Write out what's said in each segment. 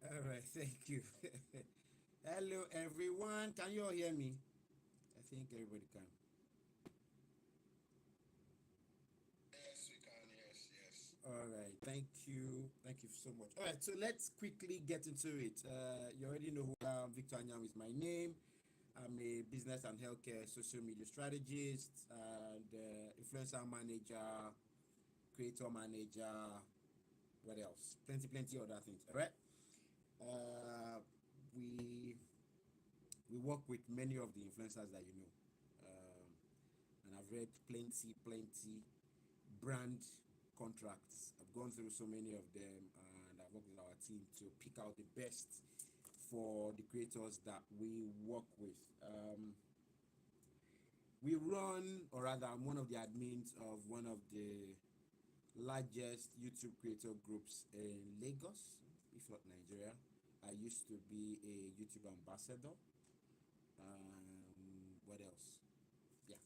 All right, thank you. Hello, everyone. Can you all hear me? I think everybody can. All right, thank you. Thank you so much. All right, so let's quickly get into it. You already know who I am. Victor Anyanwu is my name. I'm a business and healthcare social media strategist and influencer manager, creator manager. What else? Plenty other things. All right. Uh, we we work with many of the influencers that you know, and I've read plenty brand contracts. I've gone through so many of them, and I've worked with our team to pick out the best for the creators that we work with. We run, or rather, I'm one of the admins of one of the largest YouTube creator groups in Lagos, if not Nigeria. I used to be a YouTube ambassador. What else? Yeah,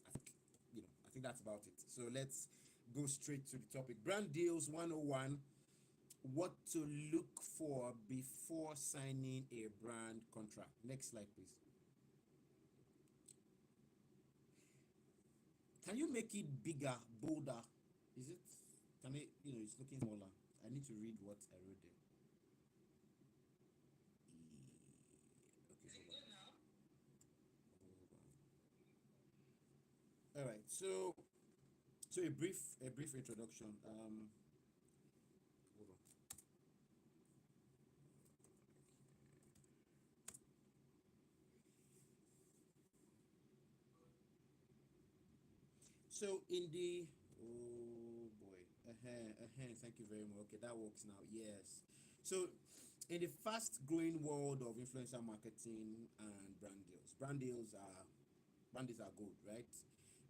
I think that's about it. So let's go straight to the topic. Brand deals 101. What to look for before signing a brand contract. Next slide, please. Can you make it bigger, bolder? Is it? Can it? It's looking smaller. I need to read what I wrote there. Okay, hold on. All right. So a brief introduction. Hold on. So in the oh boy, thank you very much. Okay, that works now. Yes. So in the fast-growing world of influencer marketing and brand deals are good, right?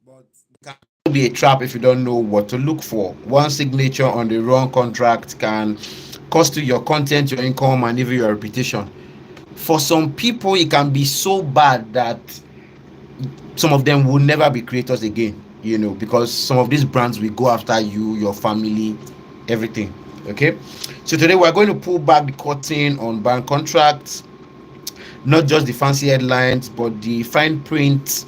But it can be a trap if you don't know what to look for. One signature on the wrong contract can cost you your content, your income, and even your reputation. For some people, it can be so bad that some of them will never be creators again, because some of these brands will go after you, your family, everything. Okay, so today we're going to pull back the curtain on brand contracts, not just the fancy headlines but the fine print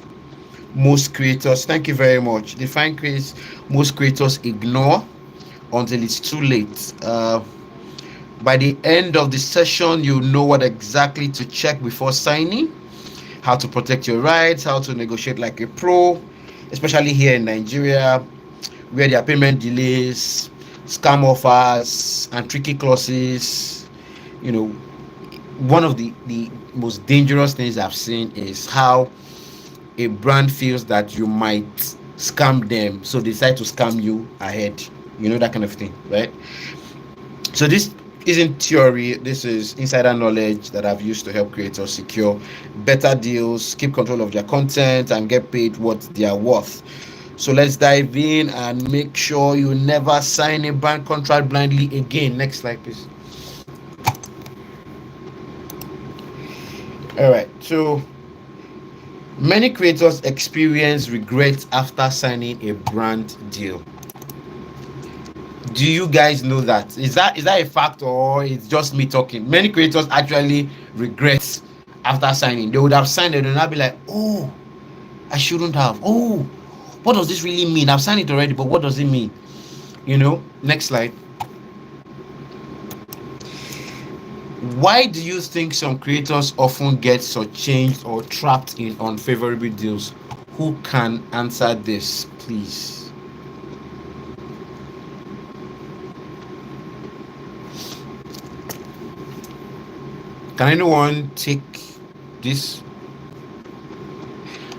most creators, thank you very much, the fine print most creators ignore until it's too late. By the end of the session, you know what exactly to check before signing, how to protect your rights, how to negotiate like a pro, especially here in Nigeria, where there are payment delays, scam offers, and tricky clauses. You know, one of the most dangerous things I've seen is how a brand feels that you might scam them, so they decide to scam you ahead. That kind of thing, right? So this isn't theory, this is insider knowledge that I've used to help creators secure better deals, keep control of their content, and get paid what they are worth. So let's dive in and make sure you never sign a brand contract blindly again. Next slide, please. All right. So many creators experience regret after signing a brand deal. Do you guys know that? Is that a fact or it's just me talking? Many creators actually regret after signing. They would have signed it and I'll be like, oh, I shouldn't have. Oh, what does this really mean? I've signed it already, but what does it mean? Next slide. Why do you think some creators often get shortchanged or trapped in unfavorable deals? Who can answer this, please? Can anyone take this?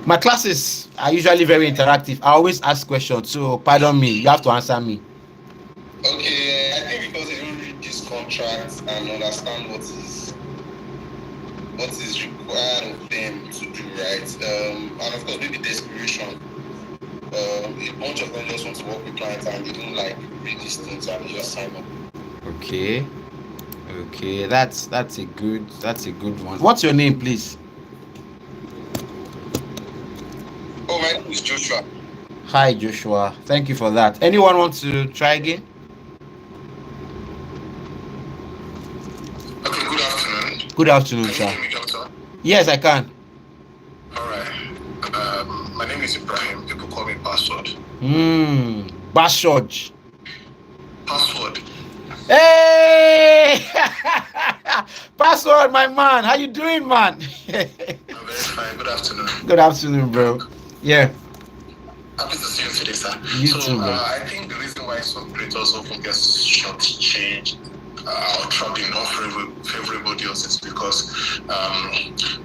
My classes are usually very interactive. I always ask questions, so pardon me, you have to answer me. Okay, I think because they don't read these contracts and understand what is required of them to do, right? And of course, maybe desperation. A bunch of them just want to work with clients and they don't like read these things and they just sign up. Okay, that's a good one. What's your name, please? Oh, my name is Joshua. Hi, Joshua. Thank you for that. Anyone want to try again? Okay, good afternoon. Good afternoon, Can you sir. hear me, doctor? Yes, I can. All right. My name is Ibrahim. People call me Password. Bashoj. Password. Hey! Password, my man. How you doing, man? I'm very fine. Good afternoon. Good afternoon, bro. Yeah. Happy to see you today, sir. You too, bro. I think the reason why some creators often get short-changed or trapped in unfavorable deals is because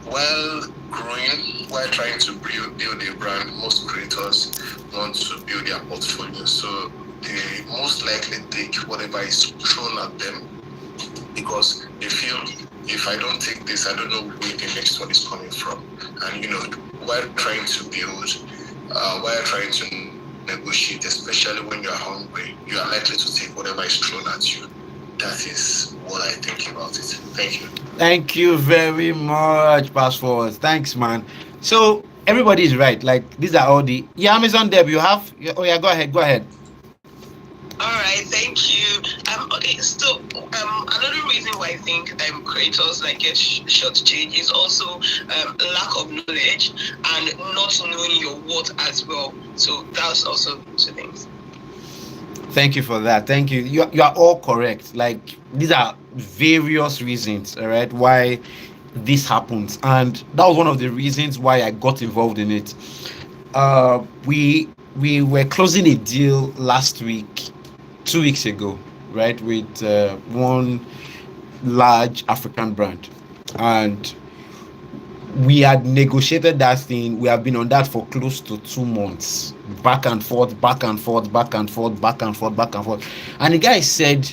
while growing, while trying to build a brand, most creators want to build their portfolio. So they most likely take whatever is thrown at them because they feel if I don't take this, I don't know where the next one is coming from. And while trying to build, while trying to negotiate, especially when you're hungry, you are likely to take whatever is thrown at you. That is what I think about it. Thank you. Thank you very much, Password. Thanks, man. So everybody is right. Like these are all the Amazon Deb. You have? Oh yeah, go ahead. Go ahead. All right, thank you. Okay, so another reason why I think creators like get shortchanged is also lack of knowledge and not knowing your worth as well. So that's also two things. Thank you for that. Thank you. You are all correct. Like these are various reasons, all right, why this happens, and that was one of the reasons why I got involved in it. We were closing a deal last week, 2 weeks ago, right, with one large African brand, and we had negotiated that thing. We have been on that for close to 2 months, back and forth, back and forth, back and forth, back and forth, back and forth. And the guy said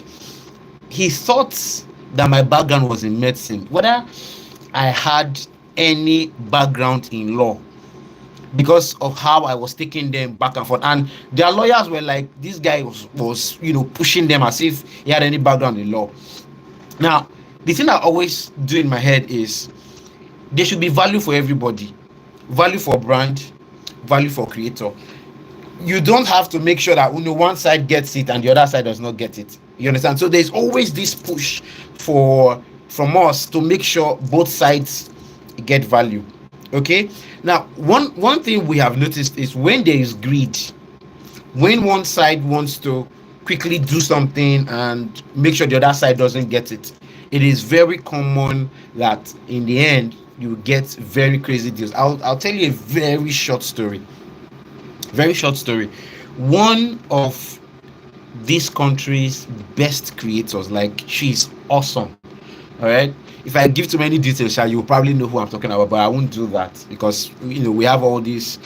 he thought that my background was in medicine, whether I had any background in law, because of how I was taking them back and forth. And their lawyers were like, this guy was pushing them as if he had any background in law. Now, the thing I always do in my head is there should be value for everybody, value for brand, value for creator. You don't have to make sure that one side gets it and the other side does not get it. You understand? So there's always this push from us to make sure both sides get value. Okay. Now, one thing we have noticed is when there is greed, when one side wants to quickly do something and make sure the other side doesn't get it, it is very common that in the end you get very crazy deals. I'll tell you a very short story. Very short story. One of this country's best creators, like she's awesome. All right. If I give too many details, you'll probably know who I'm talking about, but I won't do that because we have all these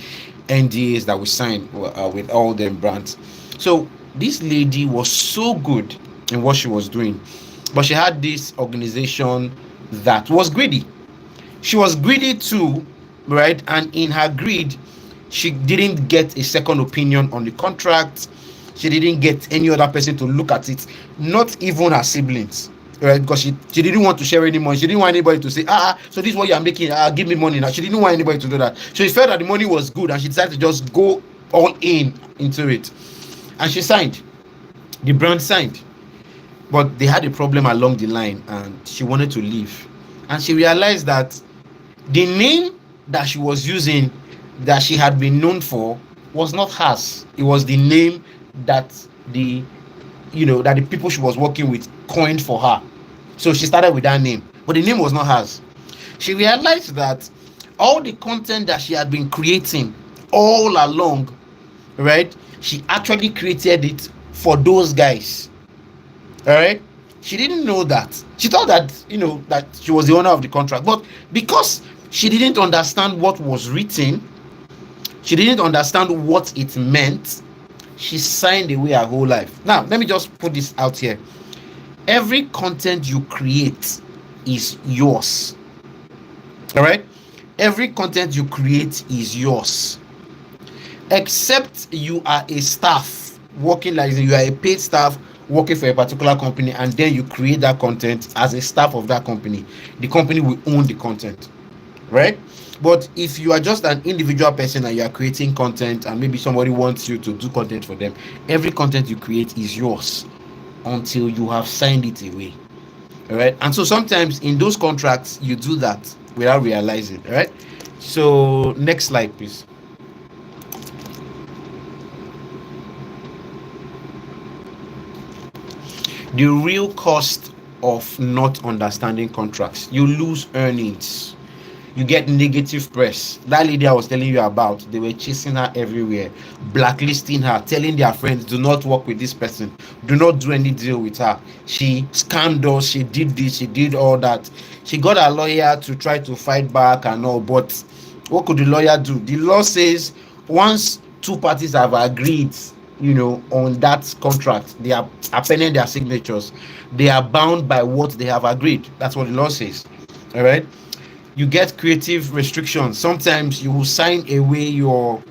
NDAs that we sign with all them brands. So this lady was so good in what she was doing, but she had this organization that was greedy. She was greedy too, right? And in her greed, she didn't get a second opinion on the contract. She didn't get any other person to look at it, not even her siblings, right? Because she didn't want to share any money. She didn't want anybody to say, so this is what you're making, give me money now. She didn't want anybody to do that. So she felt that the money was good and she decided to just go all into it. And she signed. The brand signed, but they had a problem along the line and she wanted to leave. And she realized that the name that she was using, that she had been known for, was not hers. It was the name that the that the people she was working with coined for her. So she started with that name, but the name was not hers. She realized that all the content that she had been creating all along, right? She actually created it for those guys. All right. She didn't know that. She thought that that she was the owner of the contract, but because she didn't understand what was written, she didn't understand what it meant. She signed away her whole life. Now, let me just put this out here. Every content you create is yours. All right? Every content you create is yours. Except you are a staff working, like you are a paid staff working for a particular company, and then you create that content as a staff of that company. The company will own the content, right? But if you are just an individual person and you are creating content and maybe somebody wants you to do content for them, every content you create is yours until you have signed it away. All right. And so sometimes in those contracts you do that without realizing. All right. So next slide, please. The real cost of not understanding contracts: you lose earnings, you get negative press. That lady I was telling you about, they were chasing her everywhere, blacklisting her, telling their friends, do not work with this person, do not do any deal with her. She scammed us, she did this, she did all that. She got a lawyer to try to fight back and all, but what could the lawyer do? The law says once two parties have agreed on that contract, they are appending their signatures, they are bound by what they have agreed. That's what the law says. All right. You get creative restrictions. Sometimes you will sign away your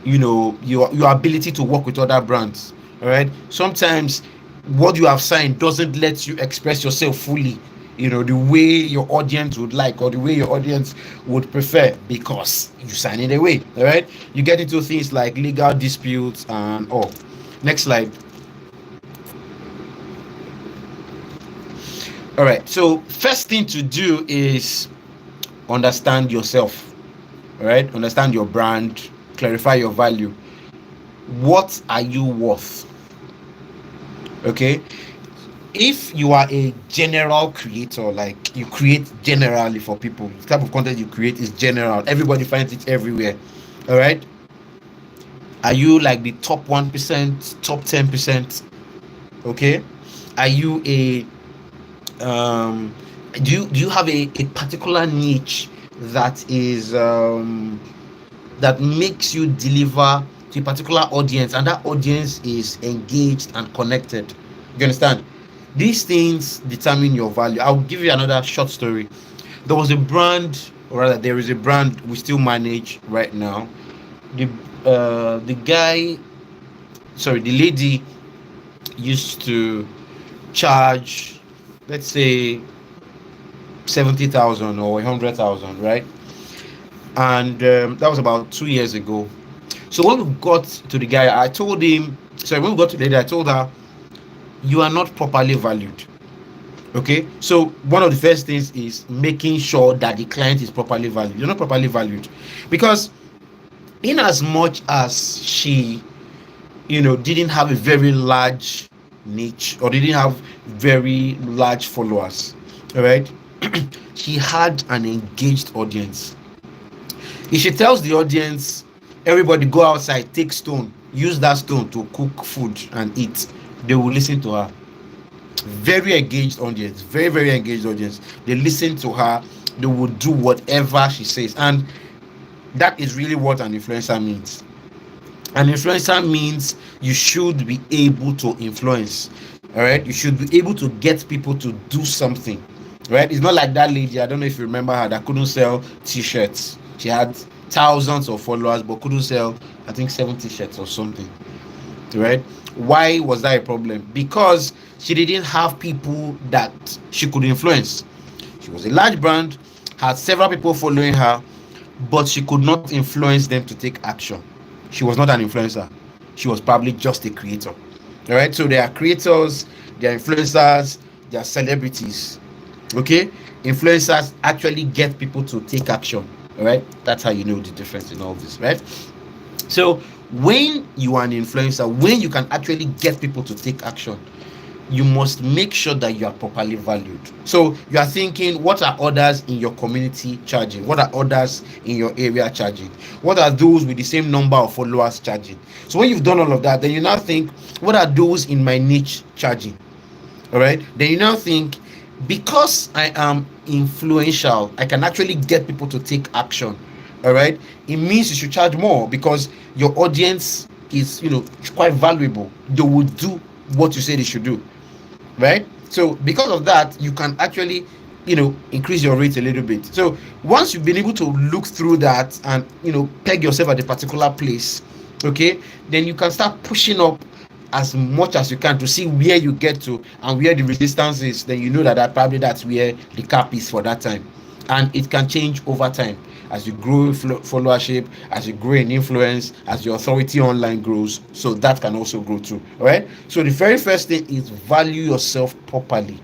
ability to work with other brands. All right. Sometimes what you have signed doesn't let you express yourself fully, the way your audience would like or the way your audience would prefer, because you sign it away. All right. You get into things like legal disputes and all. Next slide. All right. So first thing to do is understand yourself. All right. Understand your brand. Clarify your value. What are you worth? Okay. If you are a general creator, like you create generally for people, the type of content you create is general. Everybody finds it everywhere. All right. Are you like the top 1%, top 10%? Okay. Are you a do you have a particular niche that is that makes you deliver to a particular audience, and that audience is engaged and connected? You understand? These things determine your value. I'll give you another short story. There was a brand, or rather there is a brand we still manage right now. The guy, sorry, the lady used to charge, let's say 70,000 or 100,000, right? And that was about 2 years ago. So when we got to the guy, I told him, sorry, when we got to the lady, I told her, you are not properly valued. Okay. So one of the first things is making sure that the client is properly valued. You're not properly valued because in as much as she didn't have a very large niche or didn't have very large followers, all right, she had an engaged audience. If she tells the audience, everybody go outside, take stone, use that stone to cook food and eat, they will listen to her. Very engaged audience, very, very engaged audience. They listen to her, they will do whatever she says. And that is really what an influencer means. An influencer means you should be able to influence. All right, you should be able to get people to do something. Right? It's not like that lady, I don't know if you remember her, that couldn't sell t-shirts. She had thousands of followers but couldn't sell, I think, 7 t-shirts or something. Right? Why was that a problem? Because she didn't have people that she could influence. She was a large brand, had several people following her, but she could not influence them to take action. She was not an influencer. She was probably just a creator. All right, so there are creators, there are influencers, there are celebrities. Okay, influencers actually get people to take action. All right, that's how you know the difference in all this, right? So when you are an influencer, when you can actually get people to take action, you must make sure that you are properly valued. So you are thinking, what are others in your community charging? What are others in your area charging? What are those with the same number of followers charging? So when you've done all of that, then you now think, what are those in my niche charging? All right, then you now think, because I am influential, I can actually get people to take action. All right, it means you should charge more, because your audience is, quite valuable. They will do what you say they should do, right? So because of that, you can actually, increase your rate a little bit. So once you've been able to look through that and, peg yourself at a particular place, okay, then you can start pushing up as much as you can to see where you get to and where the resistance is. Then you know that probably that's where the cap is for that time. And it can change over time as you grow in followership, as you grow in influence, as your authority online grows. So that can also grow too. All right, so the very first thing is value yourself properly.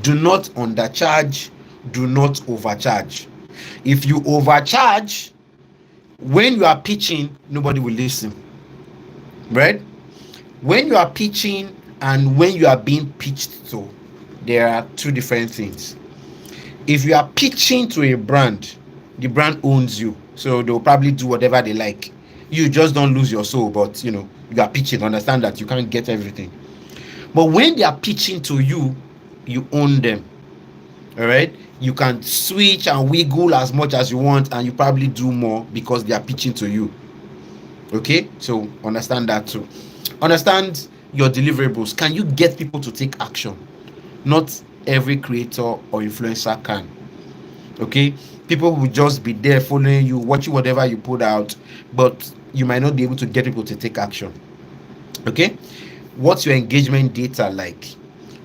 Do not undercharge, do not overcharge. If you overcharge, when you are pitching, nobody will listen, right? When you are pitching and when you are being pitched to, there are two different things. If you are pitching to a brand, the brand owns you, so they'll probably do whatever they like. You just don't lose your soul, but you are pitching. Understand that you can't get everything. But when they are pitching to you, you own them. All right, you can switch and wiggle as much as you want, and you probably do more because they are pitching to you. Okay, so understand that too. Understand your deliverables. Can you get people to take action? Not every creator or influencer can. Okay, people will just be there following you, watching whatever you put out, but you might not be able to get people to take action. Okay, what's your engagement data like?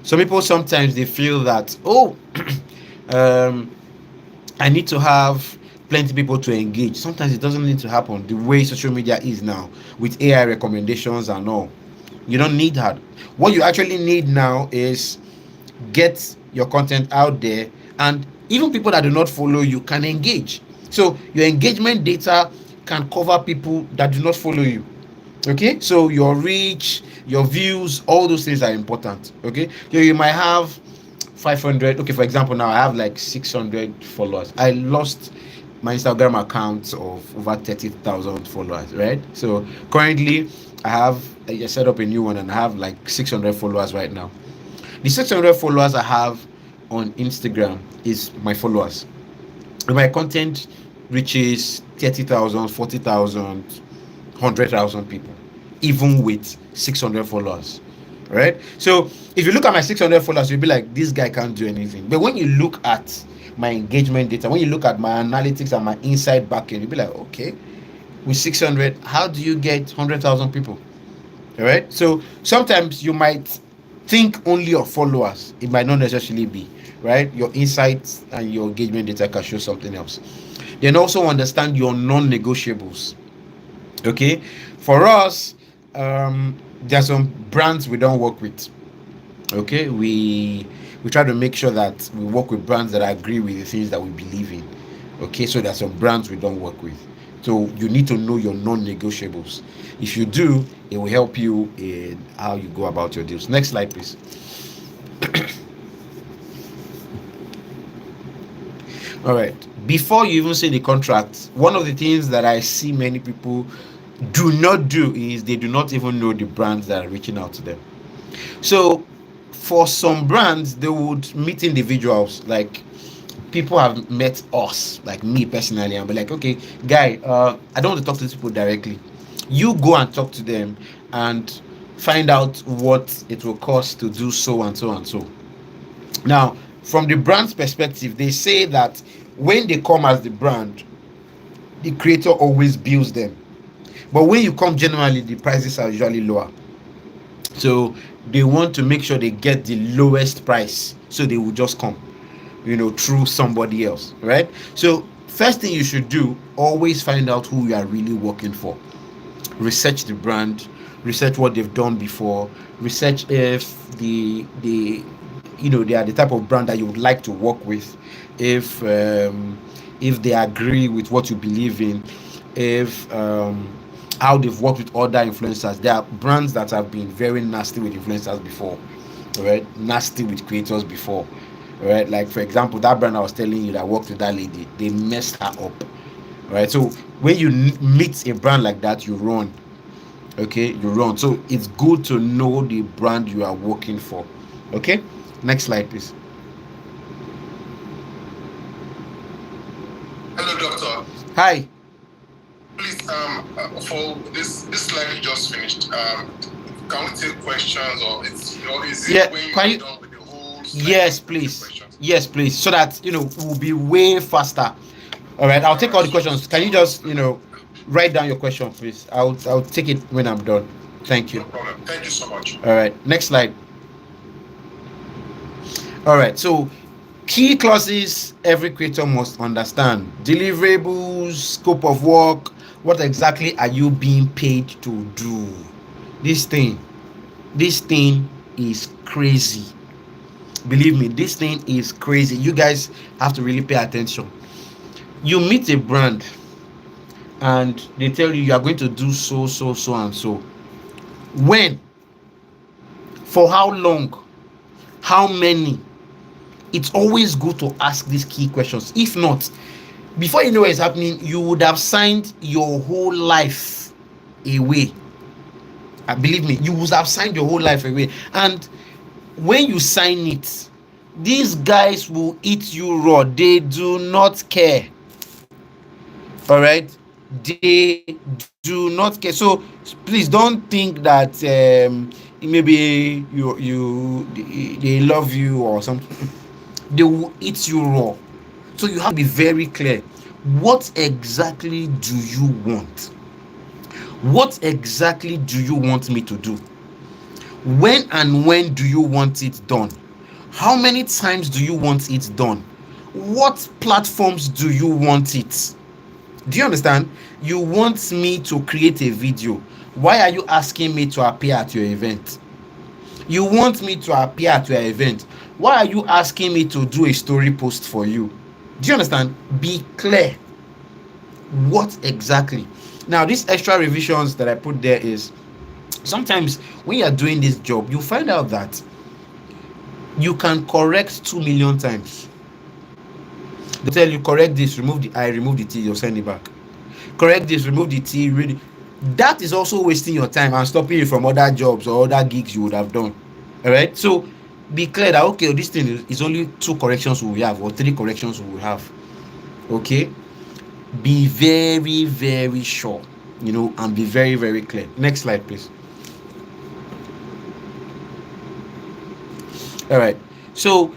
Some people sometimes they feel that, oh, um I need to have plenty people to engage. Sometimes it doesn't need to happen the way social media is now with AI recommendations and all. You don't need that. What you actually need now is get your content out there, and even people that do not follow you can engage. So your engagement data can cover people that do not follow you. Okay, so your reach, your views, all those things are important. Okay, so you might have 500. Okay, for example, now I have like 600 followers. I lost my Instagram account of over 30,000 followers, right? So currently I set up a new one and I have like 600 followers right now. The 600 followers I have on Instagram is my followers. If my content reaches 30,000, 40,000, 100,000 people, even with 600 followers, right? So if you look at my 600 followers, you'll be like, this guy can't do anything. But when you look at my engagement data, when you look at my analytics and my inside backend, you'll be like, okay, with 600, how do you get 100,000 people? All right. So sometimes you might think only of followers. It might not necessarily be, right? Your insights and your engagement data can show something else. Then also understand your non-negotiables. Okay. For us, there are some brands we don't work with. Okay. We try to make sure that we work with brands that agree with the things that we believe in. Okay. So there are some brands we don't work with. So you need to know your non-negotiables. If you do, it will help you in how you go about your deals. Next slide, please. All right. Before you even see the contract, one of the things that I see many people do not do is they do not even know the brands that are reaching out to them. So for some brands, they would meet individuals, like people have met us, like me personally, and be like, okay, guy, I don't want to talk to these people directly. You go and talk to them and find out what it will cost to do so and so and so. Now, from the brand's perspective, they say that when they come as the brand, the creator always bills them. But when you come generally, the prices are usually lower. So they want to make sure they get the lowest price. So they will just come, through somebody else, right? So first thing you should do, always find out who you are really working for. Research the brand, research what they've done before, research if they are the type of brand that you would like to work with, if if they agree with what you believe in, if how they've worked with other influencers. There are brands that have been very nasty with influencers before, right? Nasty with creators before, right? Like for example, that brand I was telling you that worked with that lady, they messed her up, right? So when you meet a brand like that, you run. Okay, you run. So it's good to know the brand you are working for. Okay, next slide, please. Hello, doctor. Hi. Please, for this slide you just finished, can we take questions, or is it Yeah, when can you're you? done with the whole slide Yes, we take please. questions? Yes, please. So that we'll be way faster. All right, I'll All take right, all the sure, questions. Can you sure, just write down your question, please? I'll take it when I'm done. Thank you. no problem. Thank you so much. All right, next slide. All right, so key clauses every creator must understand: deliverables, scope of work. What exactly are you being paid to do? This thing, this thing is crazy. Believe me, this thing is crazy. You guys have to really pay attention. You meet a brand and they tell you are going to do so, so, so, and so. When? For how long? How many? It's always good to ask these key questions. If not, before you know what is happening, you would have signed your whole life away. Believe me, you would have signed your whole life away. And when you sign it, these guys will eat you raw. They do not care. All right, they do not care. So please don't think that maybe they love you or something. They will eat you raw. So you have to be very clear. What exactly do you want? What exactly do you want me to do? When do you want it done? How many times do you want it done? What platforms do you want it? Do you understand? You want me to create a video. Why are you asking me to appear at your event? You want me to appear at your event. Why are you asking me to do a story post for you? Do you understand? Be clear. What exactly? Now, these extra revisions that I put there is sometimes when you are doing this job, you find out that you can correct 2 million times. They'll tell you, correct this, remove the I, remove the T, you'll send it back. Correct this, remove the T, really. That is also wasting your time and stopping you from other jobs or other gigs you would have done. All right, so be clear that okay, this thing is only 2 corrections we will have or 3 corrections we will have. Okay, be very, very sure, and be very, very clear. Next slide, please. All right, so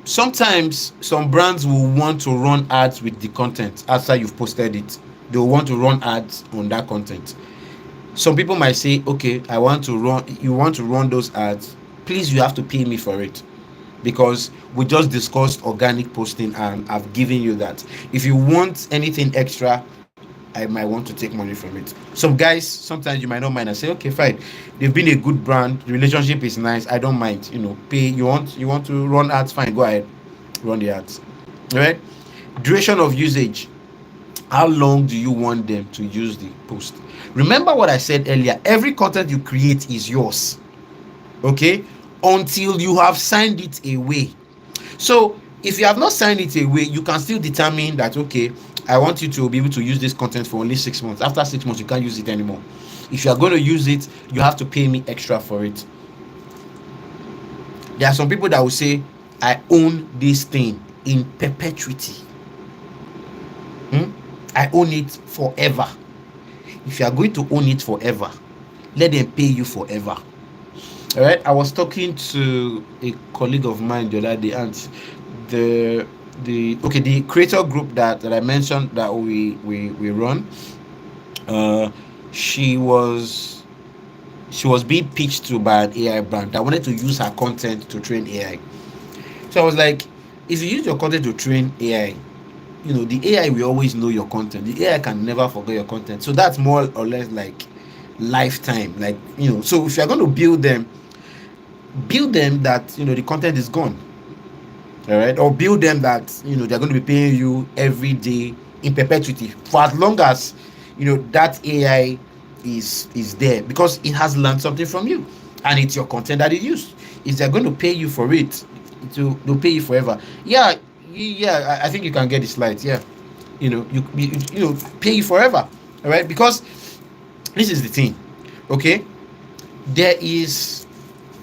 sometimes some brands will want to run ads with the content after you've posted it. They will want to run ads on that content. Some people might say, okay, I want to run, you want to run those ads, please, you have to pay me for it, because we just discussed organic posting and I've given you that. If you want anything extra, I might want to take money from it. Some guys, sometimes you might not mind and say, okay, fine, they've been a good brand, the relationship is nice, I don't mind, pay. You want to run ads, fine, go ahead, run the ads. All right. Duration of usage. How long do you want them to use the post? Remember what I said earlier, every content you create is yours. Okay, until you have signed it away. So if you have not signed it away, you can still determine that, okay, I want you to be able to use this content for only 6 months. After 6 months, you can't use it anymore. If you are going to use it, you have to pay me extra for it. There are some people that will say, I own this thing in perpetuity. I own it forever. If you are going to own it forever, let them pay you forever. All right. I was talking to a colleague of mine the other day, and the creator group that I mentioned that we run. Uh, she was being pitched to by an AI brand that wanted to use her content to train AI. So I was like, if you use your content to train AI, the AI will always know your content. The AI can never forget your content. So that's more or less like lifetime. Like, so if you're going to build them that the content is gone. All right, or build them that they're going to be paying you every day in perpetuity for as long as that AI is there, because it has learned something from you, and it's your content that it used. If they're going to pay you for it, they'll pay you forever. Yeah, yeah, I think you can get the slides. Yeah, pay you forever. All right, because this is the thing. Okay, there is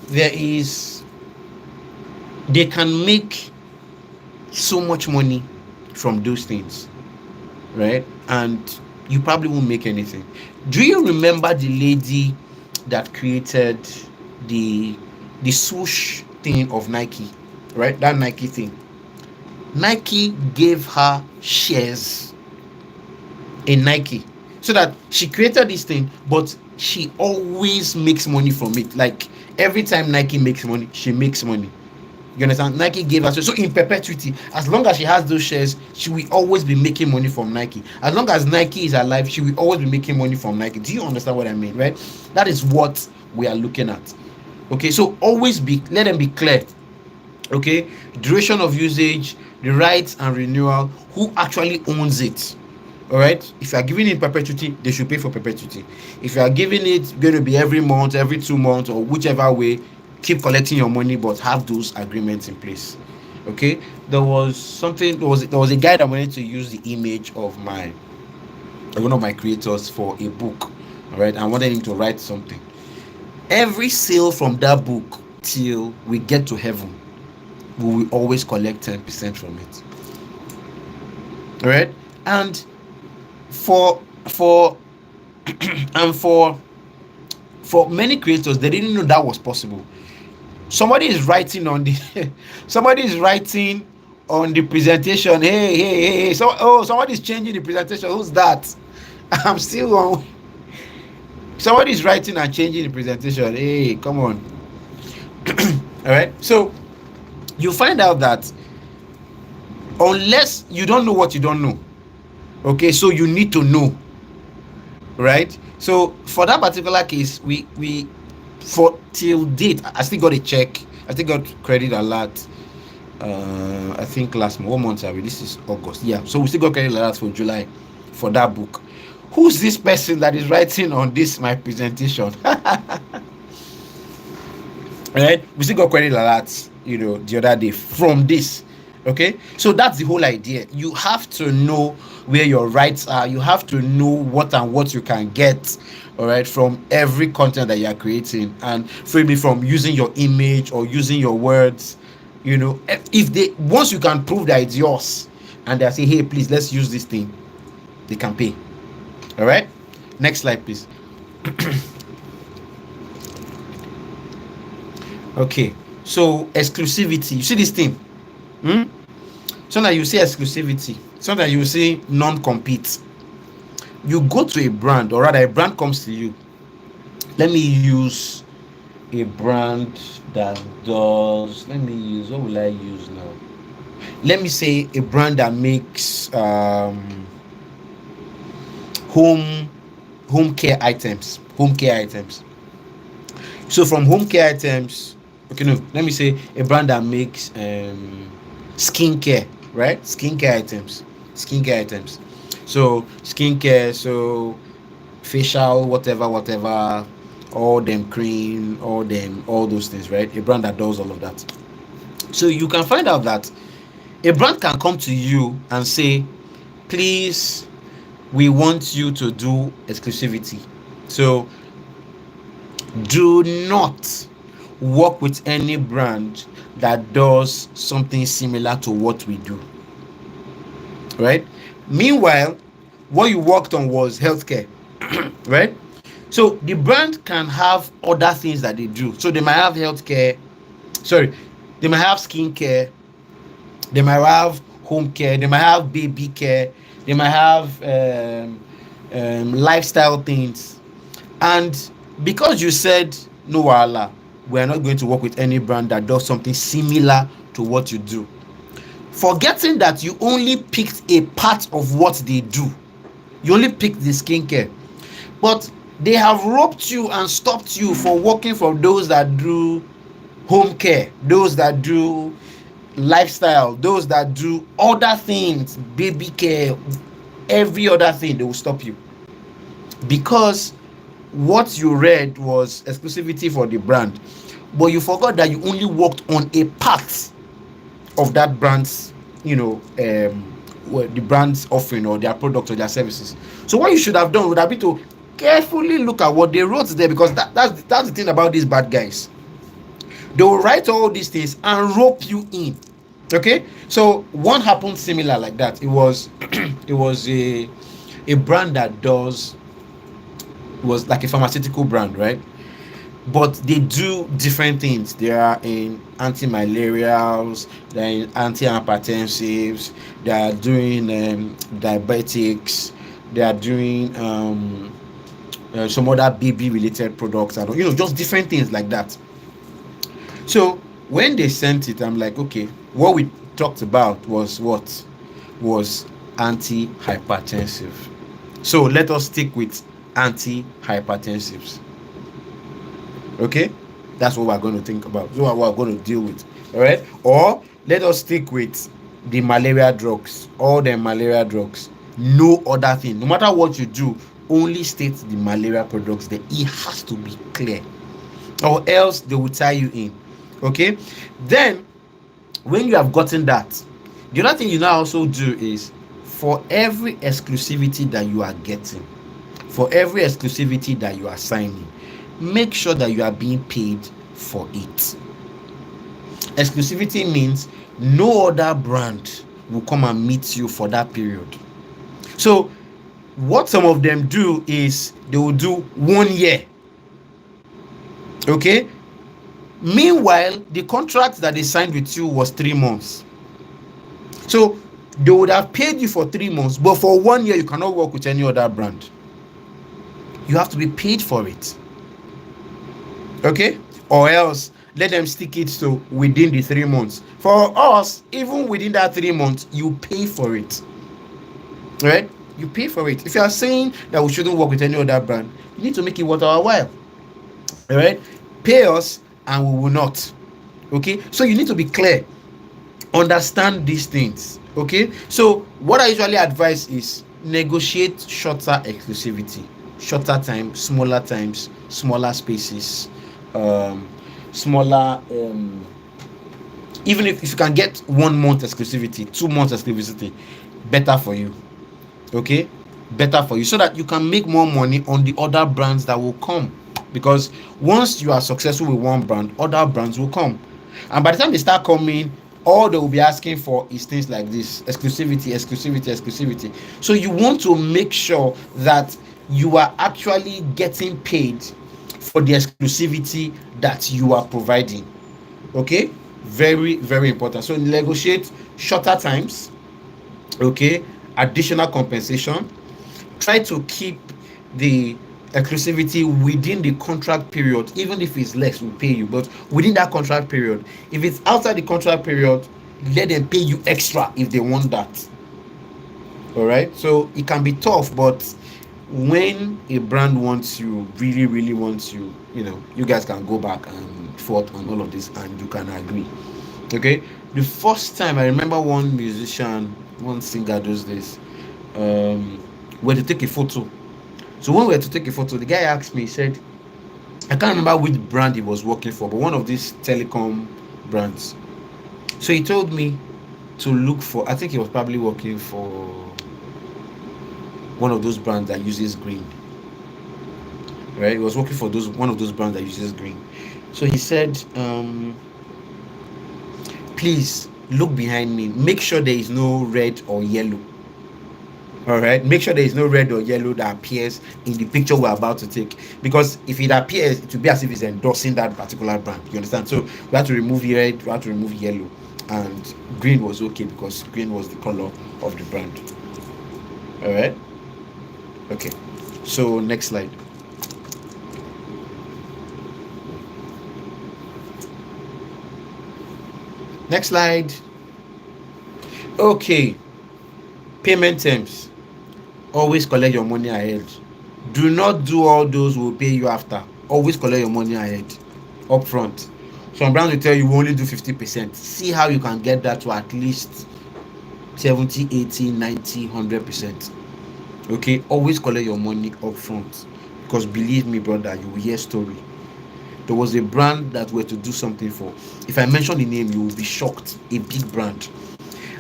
there is they can make so much money from those things, right? And you probably won't make anything. Do you remember the lady that created the the swoosh thing of Nike, right? That Nike thing. Nike gave her shares in Nike, so that she created this thing, but she always makes money from it. Like, every time Nike makes money, she makes money. You understand? Nike gave her, so in perpetuity, as long as she has those shares, she will always be making money from Nike. As long as Nike is alive, she will always be making money from Nike. Do you understand what I mean, right? That is what we are looking at. Okay, so always let them be clear. Okay, duration of usage, the rights and renewal, who actually owns it. All right, if you are giving it in perpetuity, they should pay for perpetuity. If you are giving it going to be every month, every 2 months, or whichever way, keep collecting your money, but have those agreements in place. Okay, there was a guy that wanted to use the image of one of my creators for a book. All right, I wanted him to write something. Every sale from that book till we get to heaven, we will always collect 10% from it. All right, and for and for many creators, they didn't know that was possible. Somebody is writing on the somebody is writing on the presentation. Hey, hey, hey, hey. So, somebody's changing the presentation. Who's that? I'm still on. Somebody is writing and changing the presentation. Hey, come on. All right, so you find out that unless you don't know what you don't know, okay, so you need to know, right? So for that particular case, we for till date, I still got a check. I still got credit alert. I think last month, 1 month are we? This is August. Yeah, so we still got credit alert for July for that book. Who's this person that is writing on this my presentation? Right? We still got credit alerts, the other day from this. Okay, so that's the whole idea. You have to know where your rights are. You have to know what and what you can get, all right, from every content that you are creating, and freely from using your image or using your words. If they once you can prove that it's yours, and they say, hey, please, let's use this thing, they can pay. All right, next slide, please. Okay, so exclusivity. You see this thing? So that you see exclusivity, so that you see non-compete. You go to a brand, or rather, a brand comes to you. Let me use a brand that does. Let me use. What will I use now? Let me say a brand that makes home home care items. Home care items. So from home care items, okay, no, let me say a brand that makes skincare, right? Skincare items. So skincare, so facial, whatever, all them cream, all those things, right? A brand that does all of that. So you can find out that a brand can come to you and say, please, we want you to do exclusivity. So do not work with any brand that does something similar to what we do, right? Meanwhile, what you worked on was healthcare, right? So the brand can have other things that they do. So they might have healthcare, sorry, they might have skincare, they might have home care, they might have baby care, they might have lifestyle things. And because you said no wahala, we are not going to work with any brand that does something similar to what you do, forgetting that you only picked a part of what they do. You only picked the skincare, but They have roped you and stopped you for working for those that do home care, those that do lifestyle, those that do other things, baby care, every other thing. They will stop you because what you read was exclusivity for the brand, but you forgot that you only worked on a part of that brand's, the brand's offering or their product or their services. So what you should have done would have been to carefully look at what they wrote there, because that's the thing about these bad guys. They will write all these things and rope you in. Okay, so one happened similar like that. It was it was a brand that does, was like a pharmaceutical brand, right? But they do different things. They are in anti-malarials, they're in anti-hypertensives, they are doing diabetics, they are doing some other baby related products, and just different things like that. So when they sent it, I'm like, okay, what we talked about was what was anti-hypertensive. So let us stick with anti-hypertensives. Okay, that's what we're going to think about. So what we're going to deal with. All right, or let us stick with the malaria drugs, all the malaria drugs. No other thing. No matter what you do, only state the malaria products there. It has to be clear, or else they will tie you in. Okay, then when you have gotten that, the other thing you now also do is, for every exclusivity that you are getting, for every exclusivity that you are signing, make sure that you are being paid for it. Exclusivity means no other brand will come and meet you for that period. So what some of them do is they will do 1 year. Okay, meanwhile the contract that they signed with you was 3 months. So they would have paid you for 3 months, but for 1 year you cannot work with any other brand. You have to be paid for it. Okay, or else let them stick it to within the 3 months. For us, even within that 3 months, you pay for it. Right, you pay for it. If you are saying that we shouldn't work with any other brand, you need to make it worth our while. All right, pay us and we will not. Okay, so you need to be clear, understand these things. Okay, so what I usually advise is negotiate shorter exclusivity, shorter time, smaller spaces, um smaller, even if you can get 1 month exclusivity, 2 months exclusivity, better for you. Okay, better for you, so that you can make more money on the other brands that will come, because once you are successful with one brand, other brands will come, and by the time they start coming, all they will be asking for is things like this: exclusivity, exclusivity, exclusivity. So you want to make sure that you are actually getting paid for the exclusivity that you are providing. Okay, very very important. So negotiate shorter times. Okay, additional compensation. Try to keep the exclusivity within the contract period. Even if it's less, we'll pay you, but within that contract period. If it's outside the contract period, let them pay you extra if they want that. All right, so it can be tough, but when a brand wants you, really really wants you, you guys can go back and forth on all of this and you can agree. Okay, the first time I remember, one musician, one singer those days, were to take a photo. So when we were to take a photo, the guy asked me, he said, I can't remember which brand he was working for, but one of these telecom brands. So he told me to look for, I think he was probably working for one of those brands that uses green. Right? He was working for one of those brands that uses green. So he said, please look behind me. Make sure there is no red or yellow. All right, make sure there is no red or yellow that appears in the picture we're about to take, because if it appears, it will be as if it's endorsing that particular brand. You understand? So we have to remove red, we have to remove yellow, and green was okay because green was the color of the brand. All right, okay, so next slide. Next slide. Okay, payment terms. Always collect your money ahead. Do not do all those will pay you after. Always collect your money ahead, upfront. Some brands will tell you we only do 50%. See how you can get that to at least 70, 80, 90, 100%. Okay, always collect your money upfront, because believe me, brother, you will hear story. There was a brand that were to do something for. If I mention the name, you will be shocked. A big brand.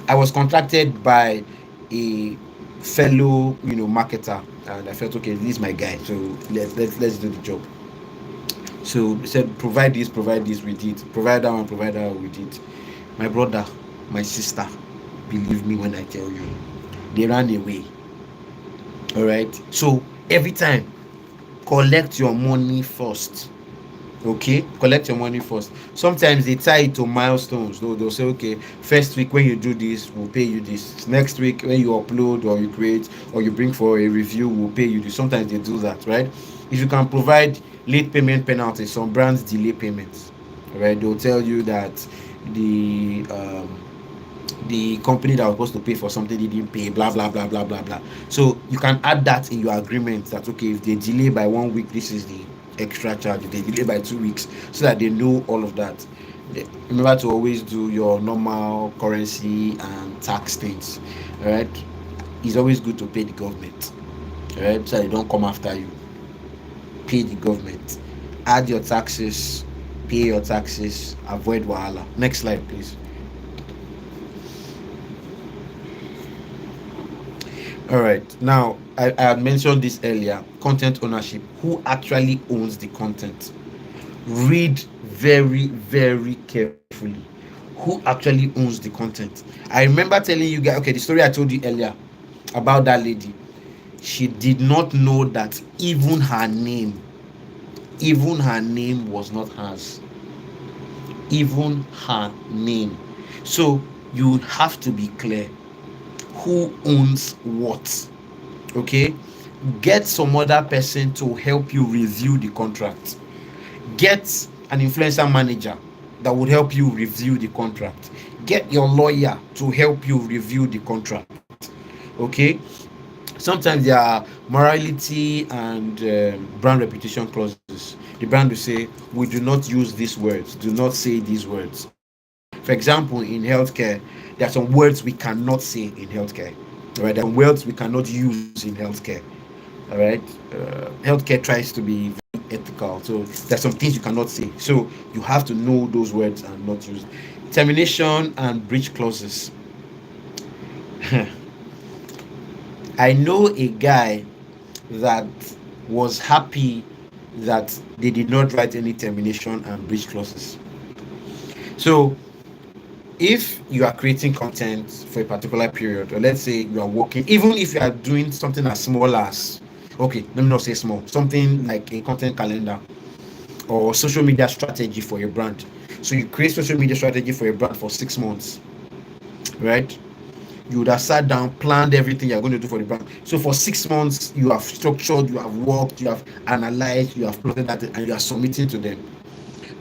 I was contracted by a fellow, marketer, and I felt okay. This is my guy, so let's do the job. So they said, provide this, we did. Provide that one, provide that one, we did. My brother, my sister, believe me when I tell you, they ran away. All right. So every time, collect your money first. Okay, collect your money first. Sometimes they tie it to milestones. They'll say, okay, first week when you do this, we'll pay you this. Next week when you upload or you create or you bring for a review, we'll pay you this. Sometimes they do that, right? If you can provide late payment penalties, some brands delay payments. All right, they'll tell you that the um, the company that was supposed to pay for something they didn't pay, blah blah blah blah blah blah. So you can add that in your agreement that okay, if they delay by 1 week, this is the extra charge. If they delay by 2 weeks, so that they know all of that. Remember to always do your normal currency and tax things. All right, it's always good to pay the government. All right, so they don't come after you. Pay the government. Add your taxes. Pay your taxes. Avoid wahala. Next slide, please. All right. Now, I had mentioned this earlier. Content ownership. Who actually owns the content? Read very, very carefully. Who actually owns the content? I remember telling you guys, okay, the story I told you earlier about that lady. She did not know that even her name was not hers. Even her name. So you have to be clear who owns what. Okay, get some other person to help you review the contract. Get an influencer manager that would help you review the contract. Get your lawyer to help you review the contract. Okay, sometimes there are morality and brand reputation clauses. The brand will say, we do not use these words, do not say these words. For example, in healthcare, there are some words we cannot say in healthcare. All right, there are some words we cannot use in healthcare. All right, healthcare tries to be very ethical, so there's some things you cannot say. So you have to know those words and not use termination and breach clauses. I know a guy that was happy that they did not write any termination and breach clauses. So if you are creating content for a particular period, or let's say you are working, even if you are doing something as small as, okay, let me not say small, something like a content calendar or social media strategy for your brand. So you create social media strategy for your brand for 6 months, right? You would have sat down, planned everything you're going to do for the brand. So for 6 months, you have structured, you have worked, you have analyzed, you have plotted that, and you are submitting to them.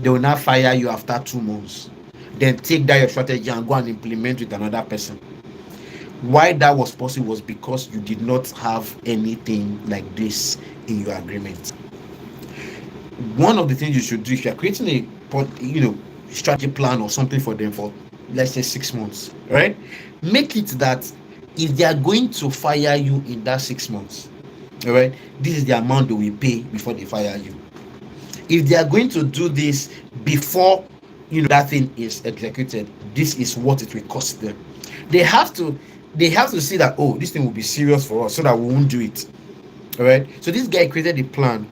They will not fire you after 2 months. Then take that your strategy and go and implement with another person. Why that was possible was because you did not have anything like this in your agreement. One of the things you should do if you're creating strategy plan or something for them for, let's say, 6 months, right? Make it that if they are going to fire you in that 6 months, all right, this is the amount they will pay before they fire you. If they are going to do this before that thing is executed, this is what it will cost them. They have to see that, oh, this thing will be serious for us, so that we won't do it. All right. So this guy created a plan,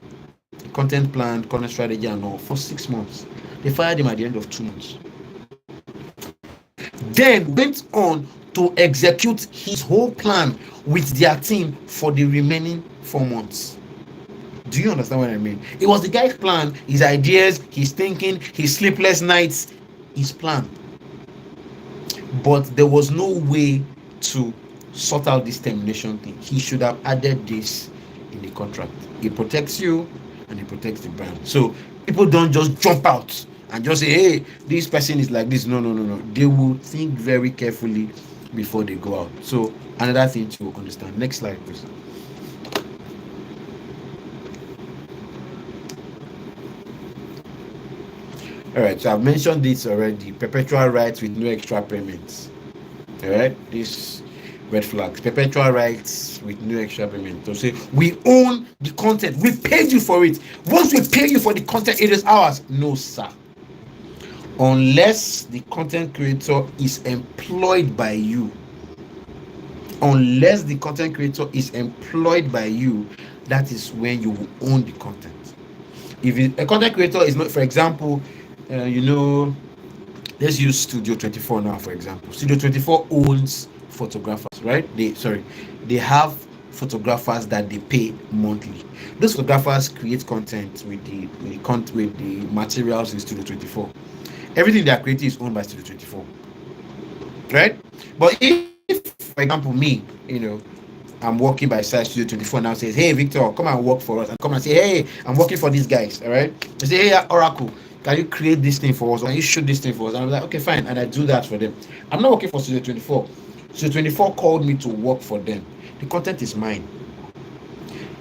content plan, content strategy, and all for 6 months. They fired him at the end of 2 months. Then went on to execute his whole plan with their team for the remaining 4 months. Do you understand what I mean? It was the guy's plan, his ideas, his thinking, his sleepless nights, his plan. But there was no way to sort out this termination thing. He should have added this in the contract. It protects you and it protects the brand. So people don't just jump out and just say, hey, this person is like this. No. They will think very carefully before they go out. So another thing to understand. Next slide, please. All right, so I've mentioned this already. Perpetual rights with no extra payments. All right, this red flags. Perpetual rights with no extra payment. So say we own the content. We paid you for it. Once we pay you for the content, it is ours. No, sir. Unless the content creator is employed by you. Unless the content creator is employed by you, that is when you will own the content. If a content creator is not, for example, you know, let's use Studio 24 now, for example. Studio 24 owns photographers, right? They have photographers that they pay monthly. Those photographers create content with the materials in Studio 24. Everything they are creating is owned by Studio 24, right? But if, for example, me, I'm working by side Studio 24 now, says, hey Victor, come and work for us, and come and say, hey, I'm working for these guys, all right? They say, hey Oracle, can you create this thing for us, or can you shoot this thing for us? And I'm like, okay, fine, and I do that for them. I'm not working for Studio 24. Studio 24 called me to work for them. The content is mine,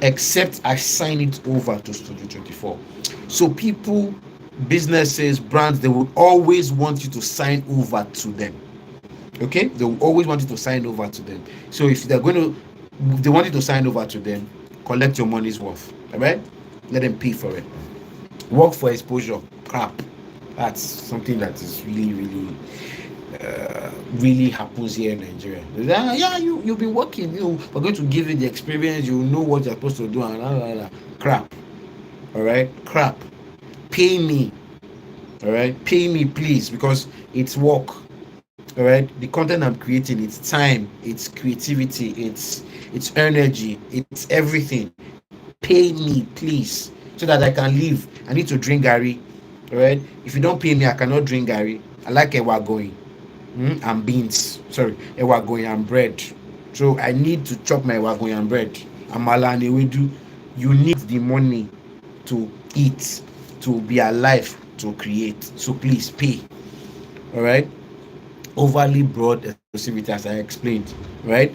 except I sign it over to Studio 24. So people, businesses, brands, they will always want you to sign over to them. Okay, they will always want you to sign over to them. So if they want you to sign over to them, collect your money's worth. All right, let them pay for it. Work for exposure, crap. That's something that is really happens here in Nigeria. Yeah, you've been working, we're going to give you the experience, you know what you're supposed to do, and blah, blah, blah. Crap. All right, crap. Pay me. All right, pay me please, because it's work. All right, the content I'm creating, it's time, it's creativity, it's energy, it's everything. Pay me please, so that I can live. I need to drink gari. All right, if you don't pay me, I cannot drink gari. I like ewa going, and beans, sorry, ewa going and bread. So I need to chop my ewa going and bread. Amala and ewedu. You need the money to eat, to be alive, to create. So please pay. All right, overly broad exclusivity, as I explained, right?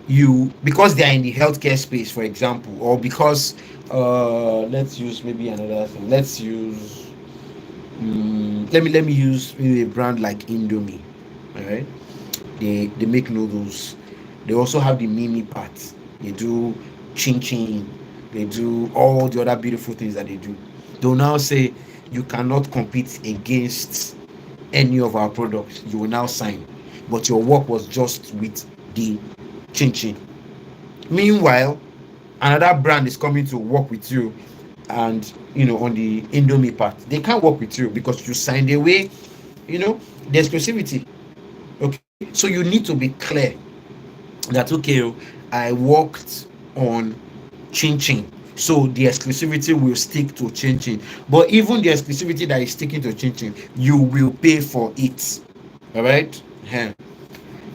You, because they are in the healthcare space, for example, or because let's use maybe another thing. Let's use let me use maybe a brand like Indomie. All right, they make noodles. They also have the mini part. They do chin chin. They do all the other beautiful things that they do. They'll now say you cannot compete against any of our products. You will now sign, but your work was just with the chin chin. Meanwhile, another brand is coming to work with you, and on the Indomie part, they can't work with you because you signed away, the exclusivity. Okay, so you need to be clear that, okay, I worked on chin chin, so the exclusivity will stick to chin chin. But even the exclusivity that is sticking to chin chin, you will pay for it. All right.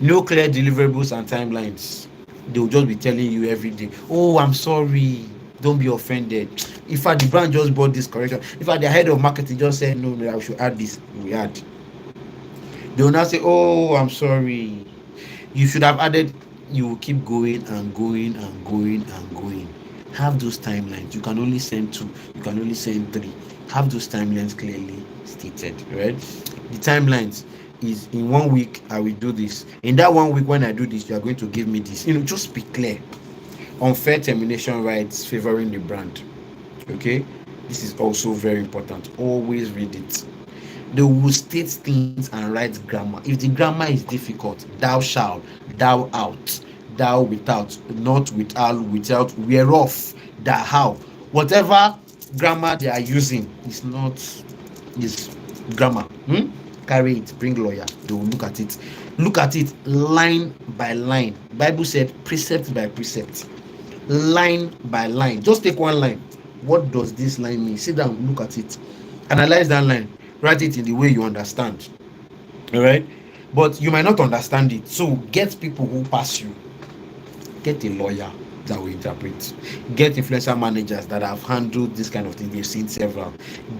No clear deliverables and timelines. They will just be telling you every day, oh, I'm sorry, don't be offended. If the brand just bought this correction, if the head of marketing just said, no, I should add this, we add. They will now say, oh, I'm sorry, you should have added. You will keep going and going and going and going. Have those timelines. You can only send 2, you can only send 3. Have those timelines clearly stated, right? The timelines is, in 1 week I will do this. In that 1 week, when I do this, you are going to give me this. Just be clear. Unfair termination rights favoring the brand. Okay, this is also very important. Always read it. They will state things and write grammar. If the grammar is difficult, thou shalt, thou out, thou without, not without, whereof, that how. Whatever grammar they are using is not is grammar. Carry it, bring lawyer. They will look at it. Look at it line by line. Bible said precept by precept. Line by line. Just take one line. What does this line mean? Sit down, look at it. Analyze that line. Write it in the way you understand. All right, but you might not understand it, so get people who pass you. Get a lawyer that will interpret. Get influencer managers that have handled this kind of thing. They've seen several.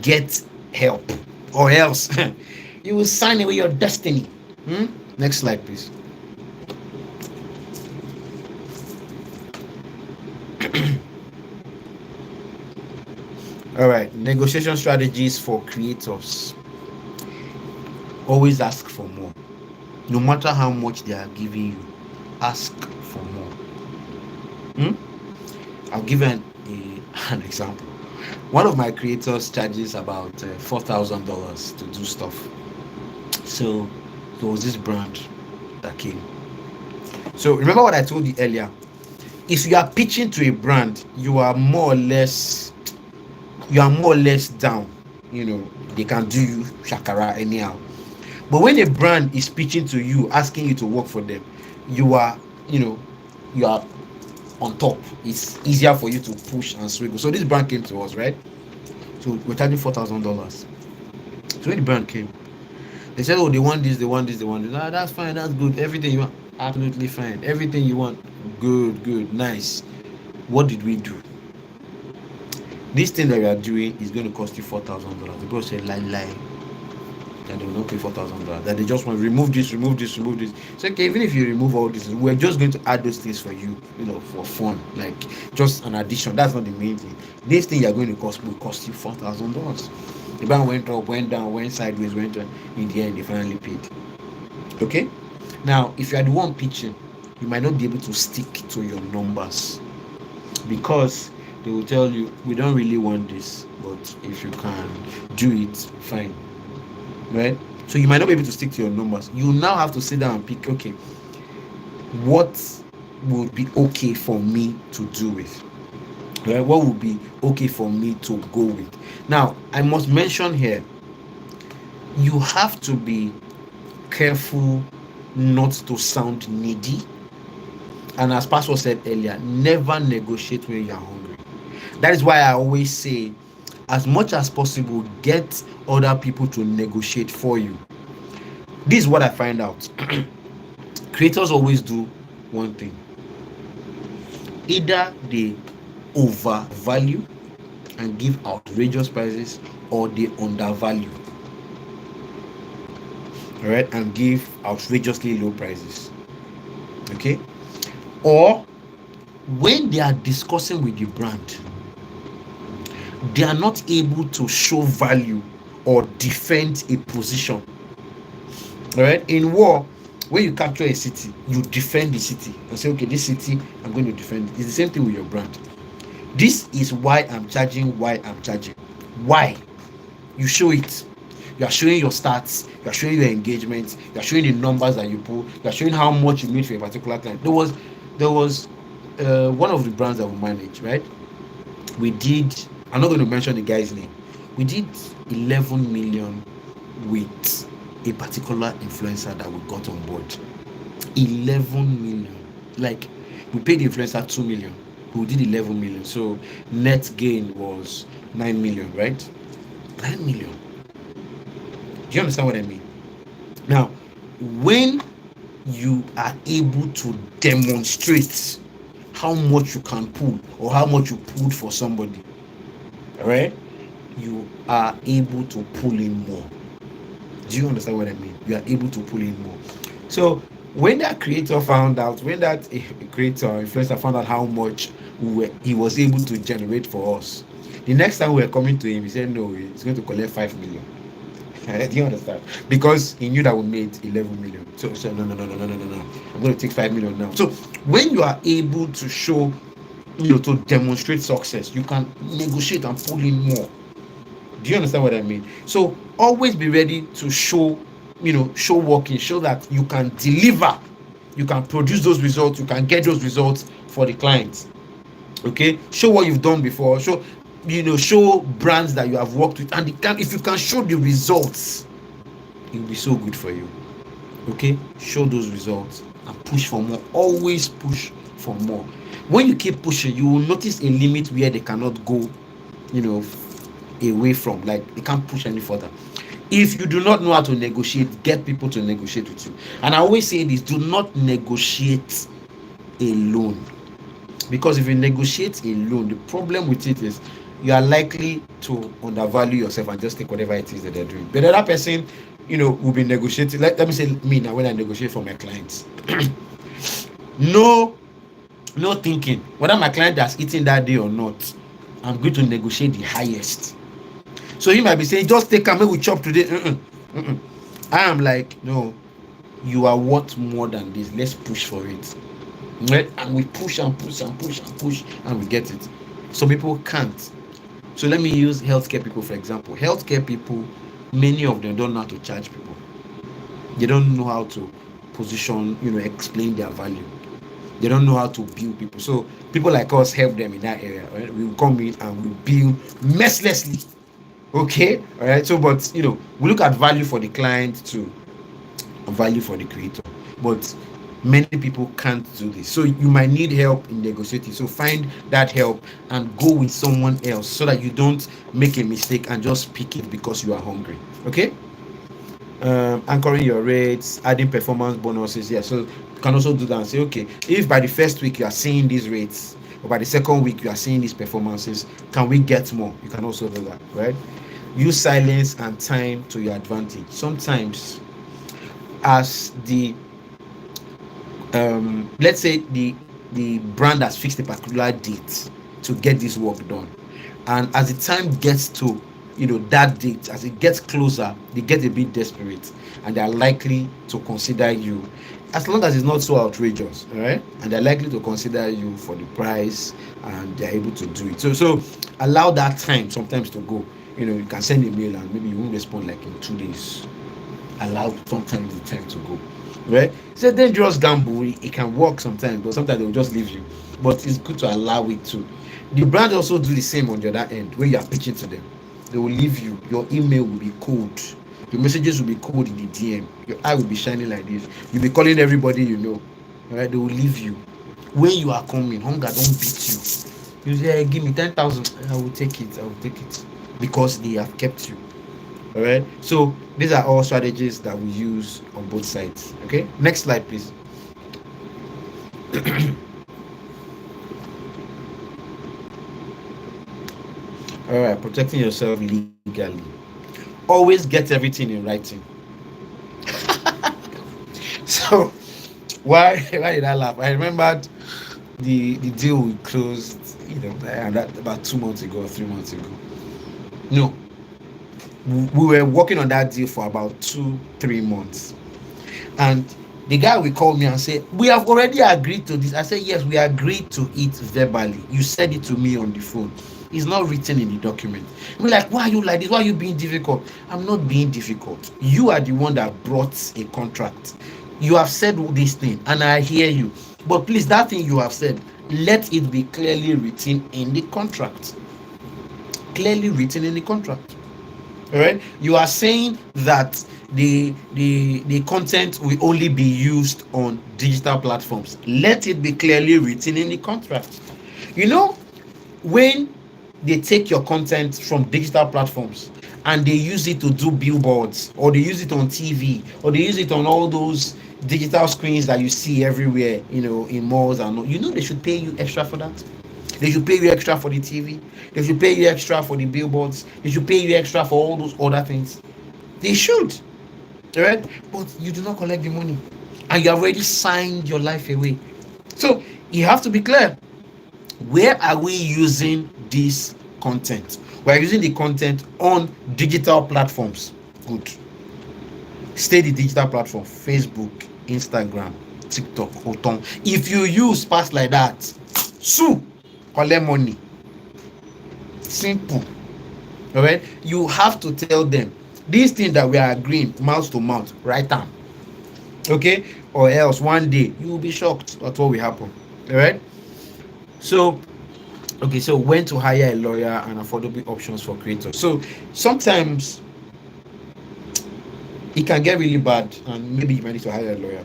Get help, or else you will sign away your destiny. Next slide, please. All right, negotiation strategies for creators. Always ask for more. No matter how much they are giving you, ask for more. Hmm? I'll give an example. One of my creators charges about $4,000 to do stuff. So there was this brand that came. So remember what I told you earlier. If you are pitching to a brand, you are more or less down. They can do you shakara anyhow. But when a brand is pitching to you, asking you to work for them, you are, you know, you are on top. It's easier for you to push and swiggle. So this brand came to us, right? So we're charging $4,000. So when the brand came, they said, "Oh, they want this, they want this, they want this." Ah, that's fine, that's good. Everything you want, absolutely fine. Everything you want, good, good, nice. What did we do? This thing that we are doing is going to cost you $4,000. The girl said, "Lie, lie." And they will not pay $4,000. That they just want to remove this, remove this, remove this. So okay, even if you remove all this, we're just going to add those things for you, for fun, like just an addition. That's not the main thing. This thing you're going to cost will cost you $4,000. The bank went up, went down, went sideways, went down. In the end, they finally paid. Okay. Now, if you are the one pitching, you might not be able to stick to your numbers because they will tell you, "We don't really want this, but if you can do it, fine." Right? So you might not be able to stick to your numbers. You now have to sit down and pick, okay, what would be okay for me to do with? Right? What would be okay for me to go with? Now, I must mention here, you have to be careful not to sound needy. And as Pastor said earlier, never negotiate when you are hungry. That is why I always say, as much as possible, get other people to negotiate for you. This is what I find out. Creators always do one thing. Either they overvalue and give outrageous prices, or they undervalue, all right, and give outrageously low prices. Okay? Or when they are discussing with the brand, they are not able to show value or defend a position. All right, in war, when you capture a city, you defend the city and say, "Okay, this city, I'm going to defend it." It's the same thing with your brand. This is why I'm charging. Why? You show it. You are showing your stats, you are showing your engagement, you are showing the numbers that you pull, you are showing how much you made for a particular client. There was one of the brands that we manage, right? We did, I'm not going to mention the guy's name. We did 11 million with a particular influencer that we got on board. 11 million. Like, we paid the influencer 2 million. We did 11 million. So net gain was 9 million, right? 9 million. Do you understand what I mean? Now, when you are able to demonstrate how much you can pull or how much you pulled for somebody, right? You are able to pull in more. Do you understand what I mean? You are able to pull in more. So when that creator found out, when that creator influencer found out how much he was able to generate for us, the next time we were coming to him, he said, "No, he's going to collect 5 million." Do you understand? Because he knew that we made 11 million. So no, no, no, no, no, no, no, no. I'm going to take 5 million now. So when you are able to show, to demonstrate success, you can negotiate and pull in more. Do you understand what I mean? So always be ready to show, show working, show that you can deliver, you can produce those results, you can get those results for the clients. Okay, show what you've done before. Show brands that you have worked with, and if you can show the results, it will be so good for you. Okay, show those results and push for more. Always push for more. When you keep pushing, you will notice a limit where they cannot go, away from. Like, they can't push any further. If you do not know how to negotiate, get people to negotiate with you. And I always say this: do not negotiate alone. Because if you negotiate alone, the problem with it is you are likely to undervalue yourself and just take whatever it is that they're doing. But the other person, will be negotiating. Let me say me now, when I negotiate for my clients. No thinking whether my client has eaten that day or not. I'm going to negotiate the highest. So he might be saying, just take and make we chop today. I am like, no, you are worth more than this. Let's push for it. Right? And we push and push and push and push and we get it. Some people can't. So let me use healthcare people for example. Healthcare people, many of them don't know how to charge people. They don't know how to position, explain their value. They don't know how to build people. So people like us help them in that area. Right? We will come in and we build mercilessly. Okay, all right. So, but we look at value for the client too, value for the creator. But many people can't do this. So you might need help in negotiating. So find that help and go with someone else so that you don't make a mistake and just pick it because you are hungry. Okay. Anchoring your rates, adding performance bonuses. Yeah, so you can also do that and say, okay, if by the first week you are seeing these rates, or by the second week you are seeing these performances, can we get more? You can also do that, right? Use silence and time to your advantage. Sometimes, as the let's say the brand has fixed a particular date to get this work done, and as the time gets to that date, as it gets closer, they get a bit desperate and they are likely to consider you, as long as it's not so outrageous, all right, and they're likely to consider you for the price and they're able to do it. So allow that time sometimes to go. You can send a mail and maybe you won't respond like in 2 days. Allow sometimes the time to go, right? It's a dangerous gamble. It can work sometimes, but sometimes they'll just leave you. But it's good to allow it too. The brand also do the same on the other end when you are pitching to them. They will leave you. Your email will be cold. Your messages will be cold in the DM. Your eye will be shining like this. You'll be calling everybody you know. Right? They will leave you. When you are coming, hunger don't beat you. You say, hey, give me 10,000. I will take it. I will take it. Because they have kept you. All right. So these are all strategies that we use on both sides. Okay. Next slide, please. All right. Protecting yourself legally. Always get everything in writing. So why did I laugh? I remembered the deal we closed, about 2 months ago or 3 months ago. No, we were working on that deal for about 2-3 months, and the guy will call me and say, we have already agreed to this. I said, yes, we agreed to it verbally. You said it to me on the phone. It's not written in the document. I'm like, why are you like this? Why are you being difficult? I'm not being difficult. You are the one that brought a contract. You have said this thing and I hear you, but please, that thing you have said, let it be clearly written in the contract. Clearly written in the contract. All right, you are saying that the content will only be used on digital platforms. Let it be clearly written in the contract. When they take your content from digital platforms and they use it to do billboards, or they use it on TV, or they use it on all those digital screens that you see everywhere, in malls, and they should pay you extra for that. They should pay you extra for the TV. They should pay you extra for the billboards. They should pay you extra for all those other things. They should. All right? But you do not collect the money. And you have already signed your life away. So you have to be clear. Where are we using this content? We are using the content on digital platforms. Good. Stay the digital platform. Facebook, Instagram, TikTok, Oton. If you use pass like that, sue. Collect money. Simple. All right. You have to tell them these things that we are agreeing mouth to mouth. Write down. Okay. Or else one day you will be shocked at what will happen. All right. So, okay. So when to hire a lawyer and affordable options for creators. So sometimes it can get really bad, and maybe you might need to hire a lawyer.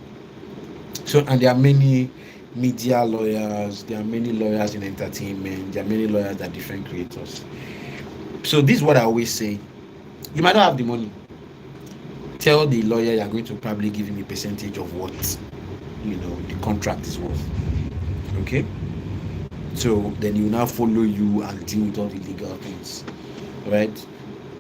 So, and there are many media lawyers, there are many lawyers in entertainment, there are many lawyers that are different creators. So this is what I always say. You might not have the money. Tell the lawyer you're going to probably give him a percentage of what the contract is worth. Okay? So then he will now follow you and deal with all the legal things. Right?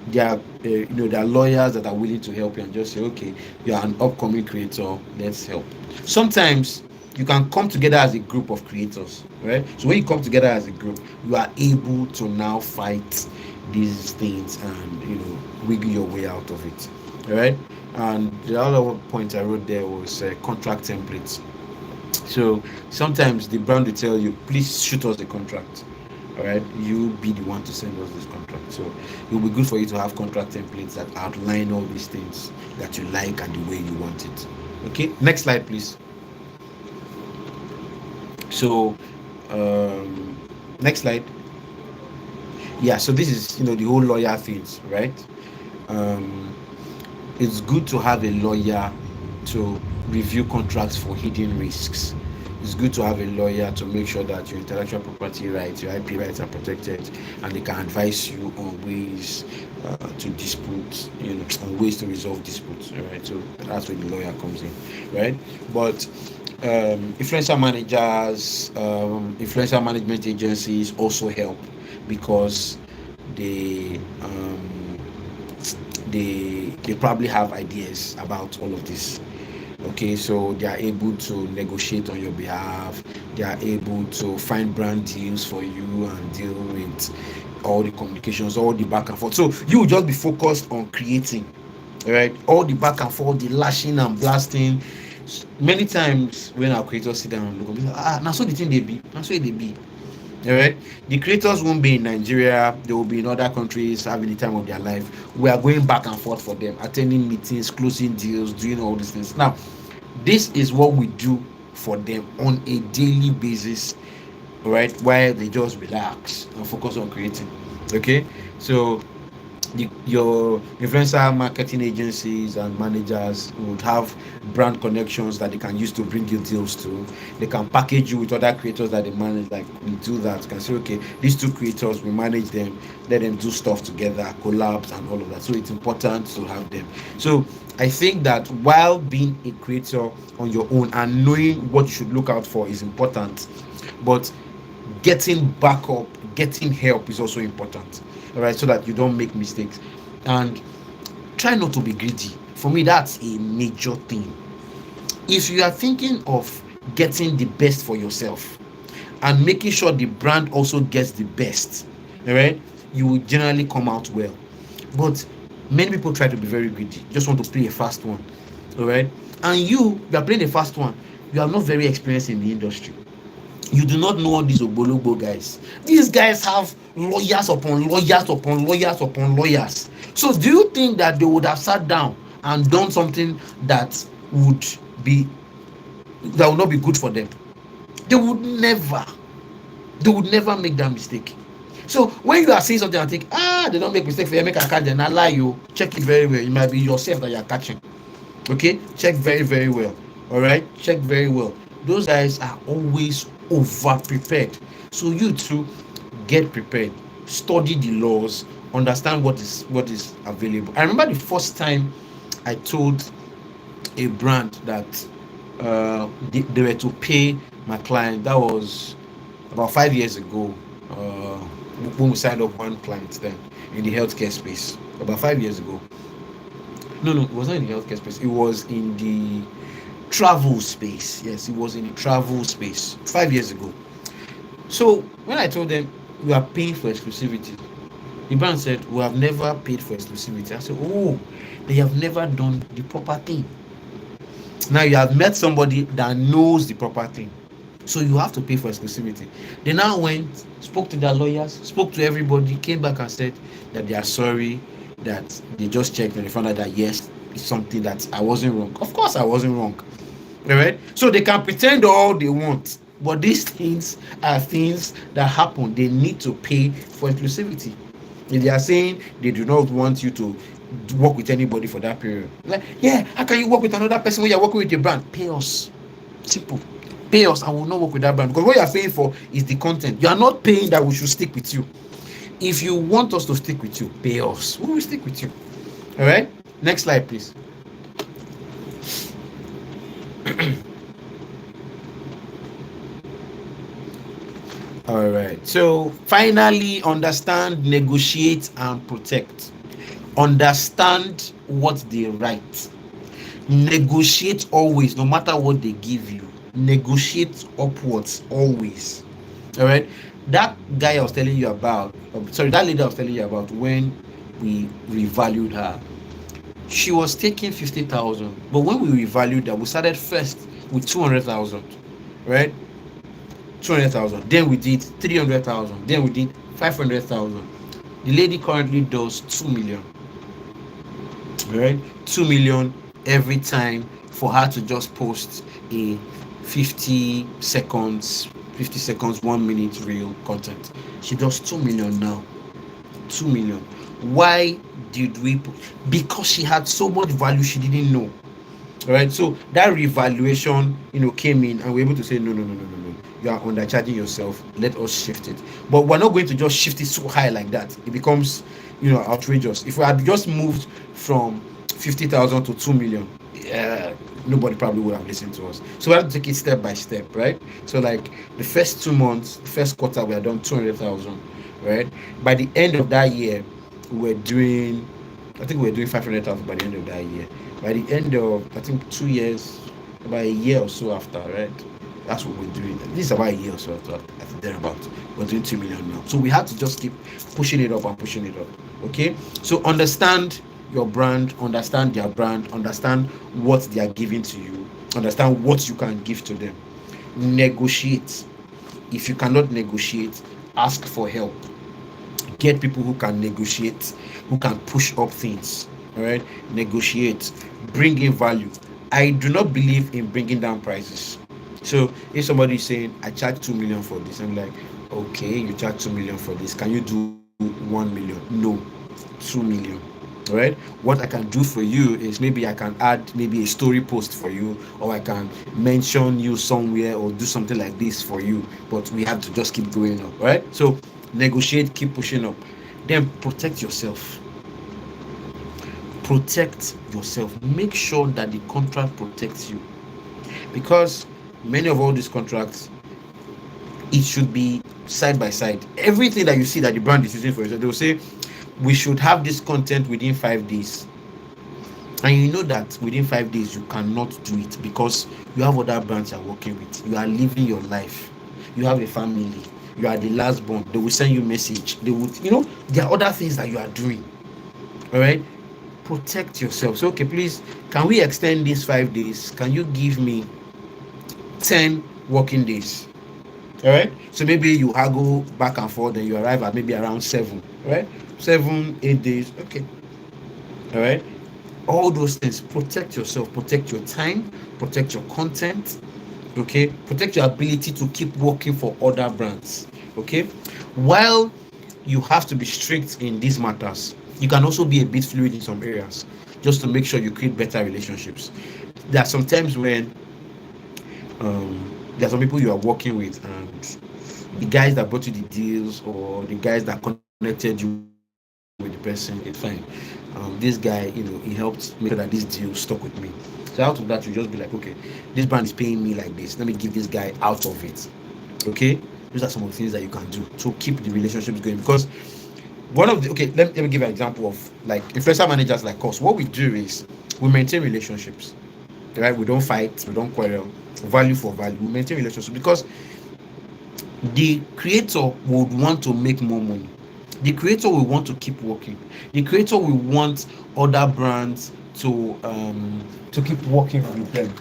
There are there are lawyers that are willing to help you and just say, okay, you're an upcoming creator, let's help. Sometimes you can come together as a group of creators, right? So when you come together as a group, you are able to now fight these things and wiggle your way out of it, all right? And the other point I wrote there was contract templates. So sometimes the brand will tell you, please shoot us a contract. All right, you be the one to send us this contract. So it will be good for you to have contract templates that outline all these things that you like and the way you want it. Okay, next slide, please. So, next slide. Yeah, so this is the whole lawyer things, right? Um, it's good to have a lawyer to review contracts for hidden risks. It's good to have a lawyer to make sure that your intellectual property rights, your IP rights are protected, and they can advise you on ways to dispute, on ways to resolve disputes. Right, so that's where the lawyer comes in, right? But influencer managers, influencer management agencies also help because they they probably have ideas about all of this. Okay, so they are able to negotiate on your behalf, they are able to find brand deals for you and deal with all the communications, all the back and forth. So you will just be focused on creating, right? All the back and forth, the lashing and blasting. Many times when our creators sit down and look, now so the thing they be, now so they be. All right, the creators won't be in Nigeria, they will be in other countries having the time of their life. We are going back and forth for them, attending meetings, closing deals, doing all these things. Now, this is what we do for them on a daily basis, right? While they just relax and focus on creating. Okay, so your influencer marketing agencies and managers would have brand connections that they can use to bring you deals to. They can package you with other creators that they manage, like we do that. You can say, okay, these two creators, we manage them, let them do stuff together, collabs and all of that. So it's important to have them. So I think that while being a creator on your own and knowing what you should look out for is important, but getting backup, getting help is also important. All right, so that you don't make mistakes, and try not to be greedy. For me, that's a major thing. If you are thinking of getting the best for yourself and making sure the brand also gets the best, all right, you will generally come out well. But many people try to be very greedy, just want to play a fast one, all right, and you are playing a fast one. You are not very experienced in the industry. You do not know all these obologbo guys. These guys have lawyers upon lawyers upon lawyers upon lawyers. So do you think that they would have sat down and done something that would be that would not be good for them? They would never. They would never make that mistake. So when you are saying something and think, they don't make mistake for you, make a catch, then I lie you. Check it very well. It might be yourself that you are catching. Okay, check very very well. All right, check very well. Those guys are always over prepared. So you too, get prepared, study the laws, understand what is available. I remember the first time I told a brand that they were to pay my client. That was about 5 years ago, when we signed up one client then in the healthcare space. About 5 years ago. No, it was not in the healthcare space. It was in the travel space. Yes, it was in the travel space 5 years ago. So when I told them we are paying for exclusivity, the brand said we have never paid for exclusivity. I said, oh, they have never done the proper thing. Now you have met somebody that knows the proper thing. So you have to pay for exclusivity. They now went, spoke to their lawyers, spoke to everybody, came back and said that they are sorry, that they just checked and they found out that yes, it's something that I wasn't wrong. Of course I wasn't wrong. All right. So they can pretend all they want, but these things are things that happen. They need to pay for exclusivity. If they are saying they do not want you to work with anybody for that period, like, yeah, how can you work with another person when you're working with your brand? Pay us. Simple. Pay us and we'll not work with that brand, because what you are paying for is the content. You are not paying that we should stick with you. If you want us to stick with you, pay us. We will stick with you. All right. Next slide, please. All right. So finally, understand, negotiate, and protect. Understand what they write. Negotiate always, no matter what they give you. negotiate upwards always. All right. That guy I was telling you about, sorry, that lady I was telling you about, when we revalued her, she was taking 50,000, but when we revalued her, we started first with 200,000, right? 200,000. Then we did 300,000. Then we did 500,000. The lady currently does 2 million, right? 2 million every time for her to just post a 50 seconds, 50 seconds, 1 minute reel content. She does 2 million now. 2 million. Why did we? Because she had so much value she didn't know. All right. So that revaluation, came in, and we're able to say, no, no, no, no, no, no. You are undercharging yourself. Let us shift it. But we're not going to just shift it so high like that. It becomes, outrageous. If we had just moved from 50,000 to 2 million, uh, nobody probably would have listened to us. So we have to take it step by step, right? So like the first 2 months, the first quarter, we had done 200,000, right? By the end of that year, we were doing, I think we were doing 500,000 by the end of that year. By the end of, I think, 2 years, about a year or so after, right? That's what we're doing. This is about a year or so after, I think thereabout. We're doing 2 million now. So we have to just keep pushing it up and pushing it up. Okay? So understand your brand, understand their brand, understand what they are giving to you, understand what you can give to them. Negotiate. If you cannot negotiate, ask for help. Get people who can negotiate, who can push up things. All right, negotiate, bring in value. I do not believe in bringing down prices. So if somebody is saying I charge 2 million for this, I'm like, okay, you charge 2 million for this, can you do 1 million? No, 2 million. All right, what I can do for you is maybe I can add maybe a story post for you, or I can mention you somewhere, or do something like this for you, but we have to just keep going up. All right, so negotiate, keep pushing up. Then protect yourself. Protect yourself. Make sure that the contract protects you, because many of all these contracts, it should be side by side. Everything that you see that the brand is using for yourself, they will say we should have this content within 5 days, and you know that within 5 days you cannot do it because you have other brands you're working with. You are living your life. You have a family. You are the last born. They will send you message. They would, there are other things that you are doing. All right. Protect yourself. So okay, please, can we extend these 5 days? Can you give me 10 working days? All right. So maybe you haggle back and forth, and you arrive at maybe around 7. Right. 7, 8 days. Okay. All right. All those things. Protect yourself. Protect your time. Protect your content. Okay. Protect your ability to keep working for other brands. Okay. While you have to be strict in these matters, you can also be a bit fluid in some areas, just to make sure you create better relationships. There are some times when there are some people you are working with, and the guys that brought you the deals, or the guys that connected you with the person, it's fine. This guy, he helped make sure that this deal stuck with me. So out of that, you just be like, okay, this brand is paying me like this. Let me give this guy out of it. Okay, those are some of the things that you can do to keep the relationships going. Because one of the, okay, let me give an example of like influencer managers like us. What we do is we maintain relationships, right? We don't fight, we don't quarrel. Value for value, we maintain relationships, because the creator would want to make more money. The creator will want to keep working. The creator will want other brands to keep working with them.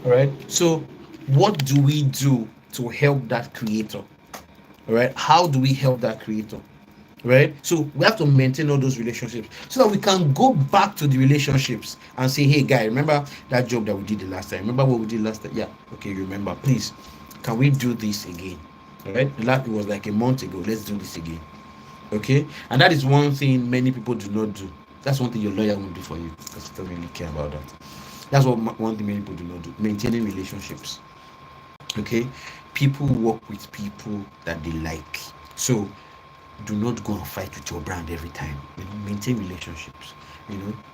All right. So what do we do to help that creator? All right. How do we help that creator? Right. So we have to maintain all those relationships so that we can go back to the relationships and say, hey guy, remember that job that we did the last time? Remember what we did last time? Yeah. Okay, you remember. Please, can we do this again? All right. It was like a month ago. Let's do this again. Okay. And that is one thing many people do not do. That's one thing your lawyer won't do for you, because he doesn't really care about that. That's what one thing many people do not do. Maintaining relationships. Okay. People work with people that they like. So do not go and fight with your brand every time. Maintain relationships.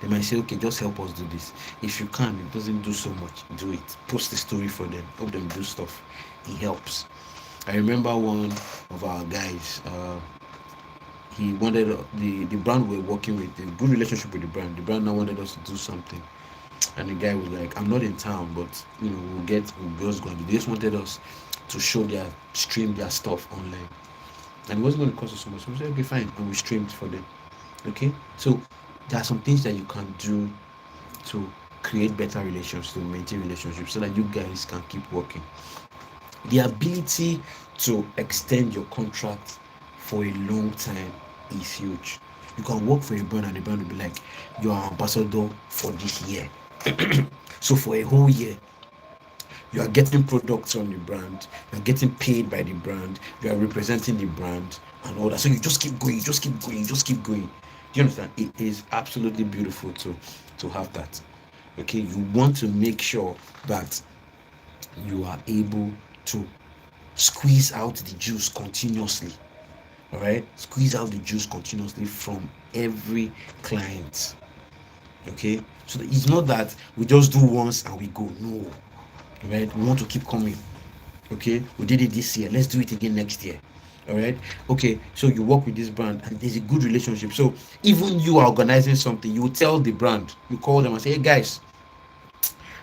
They might say, okay, just help us do this. If you can, it doesn't do so much, do it. Post a story for them, help them do stuff. It helps. I remember one of our guys, he wanted the brand we were working with, a good relationship with the brand. The brand now wanted us to do something. And the guy was like, I'm not in town, but we're just going to. They just wanted us to stream their stuff online, and it wasn't going to cost us so much. So we said, okay, fine, and we streamed for them. Okay, so there are some things that you can do to create better relationships, to maintain relationships, so that you guys can keep working. The ability to extend your contract for a long time is huge. You can work for a brand and the brand will be like, you're our ambassador for this year. So for a whole year, you are getting products on the brand, you're getting paid by the brand, you are representing the brand and all that. So you just keep going, you just keep going, you just keep going. Do you understand? It is absolutely beautiful to have that. Okay, you want to make sure that you are able to squeeze out the juice continuously. All right, squeeze out the juice continuously from every client. Okay, so it's not that we just do once and we go. No, right? We want to keep coming. Okay, we did it this year, let's do it again next year. All right, okay, so you work with this brand and there's a good relationship. So even you are organizing something, you tell the brand, you call them and say, hey guys,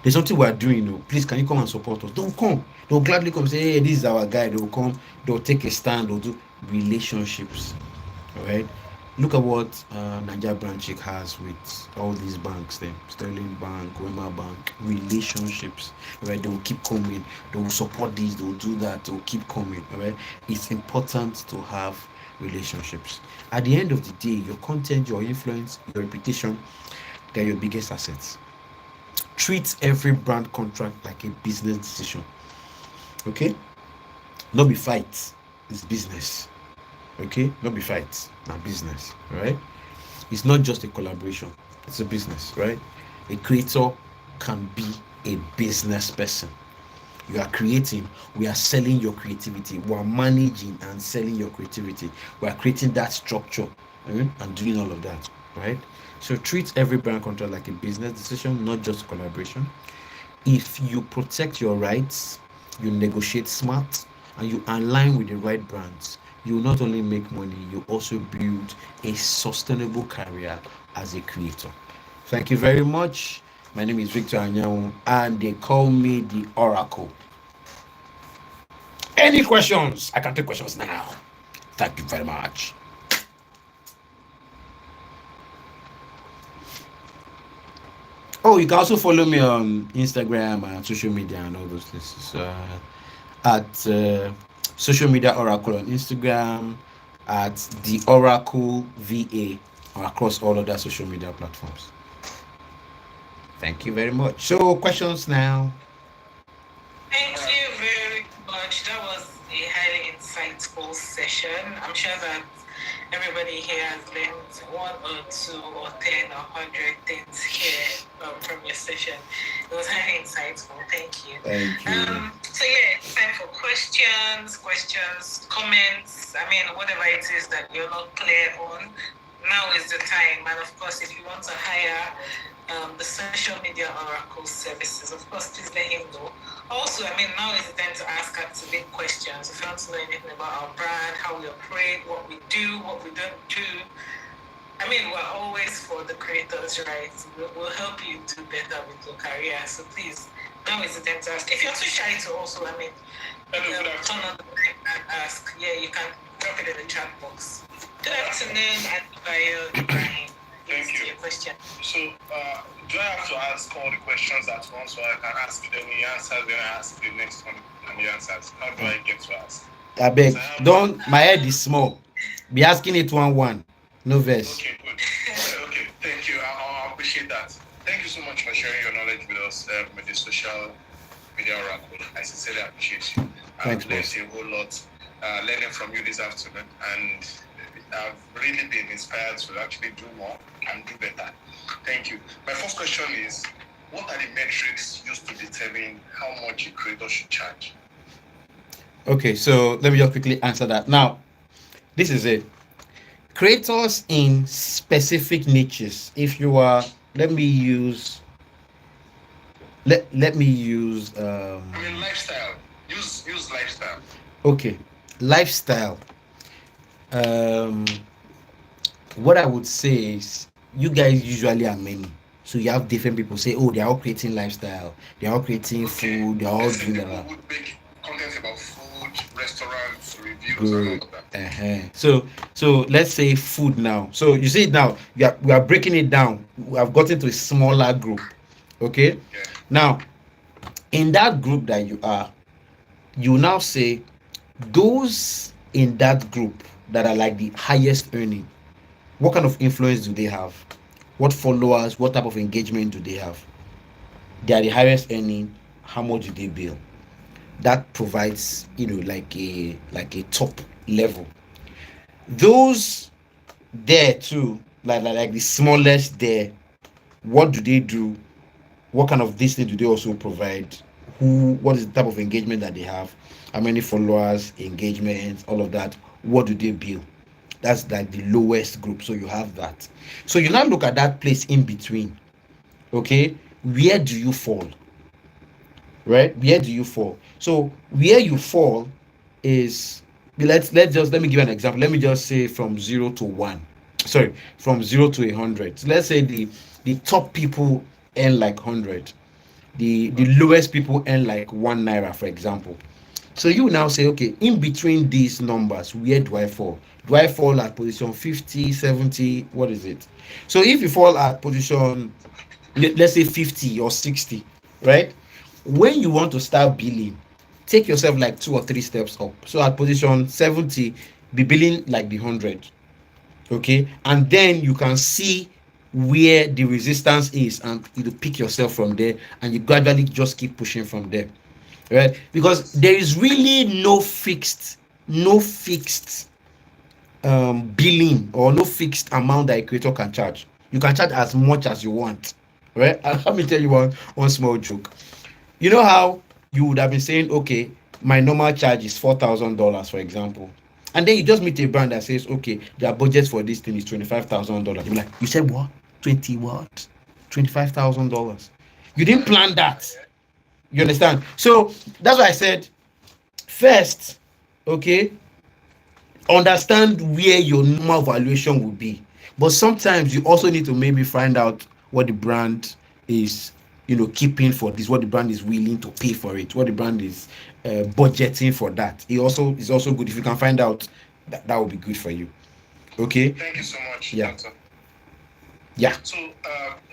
there's something we are doing, please can you come and support us? They'll come, they'll gladly come, say, hey, this is our guy. They'll come, they'll take a stand, they'll do relationships. All right, look at what Nigeria branch has with all these banks, them Sterling Bank, Wema Bank, relationships. All right, they will keep coming, they will support this, they will do that, they will keep coming. All right, it's important to have relationships. At the end of the day, your content, your influence, your reputation, they're your biggest assets. Treat every brand contract like a business decision. Okay, not be fight, it's business. Okay, not be fight, now business. All right, it's not just a collaboration, it's a business. Right, a creator can be a business person. You are creating, we are selling your creativity, we are managing and selling your creativity, we are creating that structure, and doing all of that. Right, so treat every brand contract like a business decision, not just collaboration. If you protect your rights, you negotiate smart, and you align with the right brands, you not only make money, you also build a sustainable career as a creator. Thank you very much. My name is Victor Anyanwu, and they call me the Oracle. Any questions? I can take questions now. Thank you very much. Oh, you can also follow me on Instagram and social media and all those places. At Social Media Oracle on Instagram, at the Oracle VA, or across all other social media platforms. Thank you very much. So, questions now. Thank you very much. That was a highly insightful session. I'm sure that everybody here has learned one or two or 10 or 100 things here from your session. It was highly insightful. Thank you. Thank you. So yeah, it's time for questions, comments. I mean, whatever it is that you're not clear on, now is the time. And of course, if you want to hire the social media oracle services, of course, please let him know. Also, I mean, now is the time to ask Activate questions. If you want to know anything about our brand, how we operate, what we do, what we don't do, I mean, we're always for the creators, right? We'll help you do better with your career. So please, now is the time to ask. If you're too shy to also, I mean, turn on the mic and ask. Yeah, you can drop it in the chat box. Good afternoon, Ibrahim. Thank you. Your question. So, do I have to ask all the questions at once, or I can ask them the answers, then I ask the next one and the answers? How do I get to ask? I beg, don't. My head is small. Be asking it one. No verse. Okay, good. Okay, thank you. I appreciate that. Thank you so much for sharing your knowledge with us with the social media oracle. I sincerely appreciate you. Thanks, I've learned boss. a whole lot learning from you this afternoon, and I've really been inspired to actually do more and do better. Thank you. My first question is, what are the metrics used to determine how much a creator should charge? Okay, so let me just quickly answer that. Now, this is it. Creators in specific niches. If you are, let me use. Let me use. I mean, lifestyle. Use lifestyle. Okay, lifestyle. Um, what I would say is, you guys usually are many. So you have different people say, oh, they're all creating lifestyle, they're all creating Okay. food, they're all Let's say doing people that. would make content about food, restaurants, reviews, and all Good. of that. So let's say food now. So you see it now, we are breaking it down. We have gotten to a smaller group. Okay. Yeah. Now, in that group that you are, you now say those in that group that are like the highest earning, what kind of influence do they have? What followers, what type of engagement do they have? They are the highest earning. How much do they bill? That provides, like a top level. Those there too, like the smallest there, what do they do? What kind of this thing do they also provide? What is the type of engagement that they have? How many followers, engagement, all of that? What do they bill? That's like the lowest group. So you have that. So you now look at that place in between. Okay, where do you fall? Right? Where do you fall? So where you fall is, let me give you an example. Let me just say from 0 to 1. Sorry, from 0 to 100. So let's say the top people earn like 100. The lowest people earn like 1 naira, for example. So you now say, okay, in between these numbers, where do I fall? Do I fall at position 50, 70? What is it? So if you fall at position, let's say 50 or 60, right? When you want to start billing, take yourself like 2 or 3 steps up. So at position 70, be billing like the 100. Okay, and then you can see where the resistance is, and you pick yourself from there, and you gradually just keep pushing from there, right? Because Yes. there is really no fixed billing, or no fixed amount that a creator can charge. You can charge as much as you want, right? And let me tell you one small joke. You know how you would have been saying, okay, my normal charge is $4,000, for example, and then you just meet a brand that says, okay, their budget for this thing is $25,000. You're like, you said what? 20 what? $25,000. You didn't plan that. You understand? So that's why I said, first, okay, understand where your normal valuation will be. But sometimes you also need to maybe find out what the brand is, keeping for this, what the brand is willing to pay for it, what the brand is budgeting for that. It also is also good if you can find out that. That would be good for you. Okay. Thank you so much, Yeah. Doctor. Yeah. So,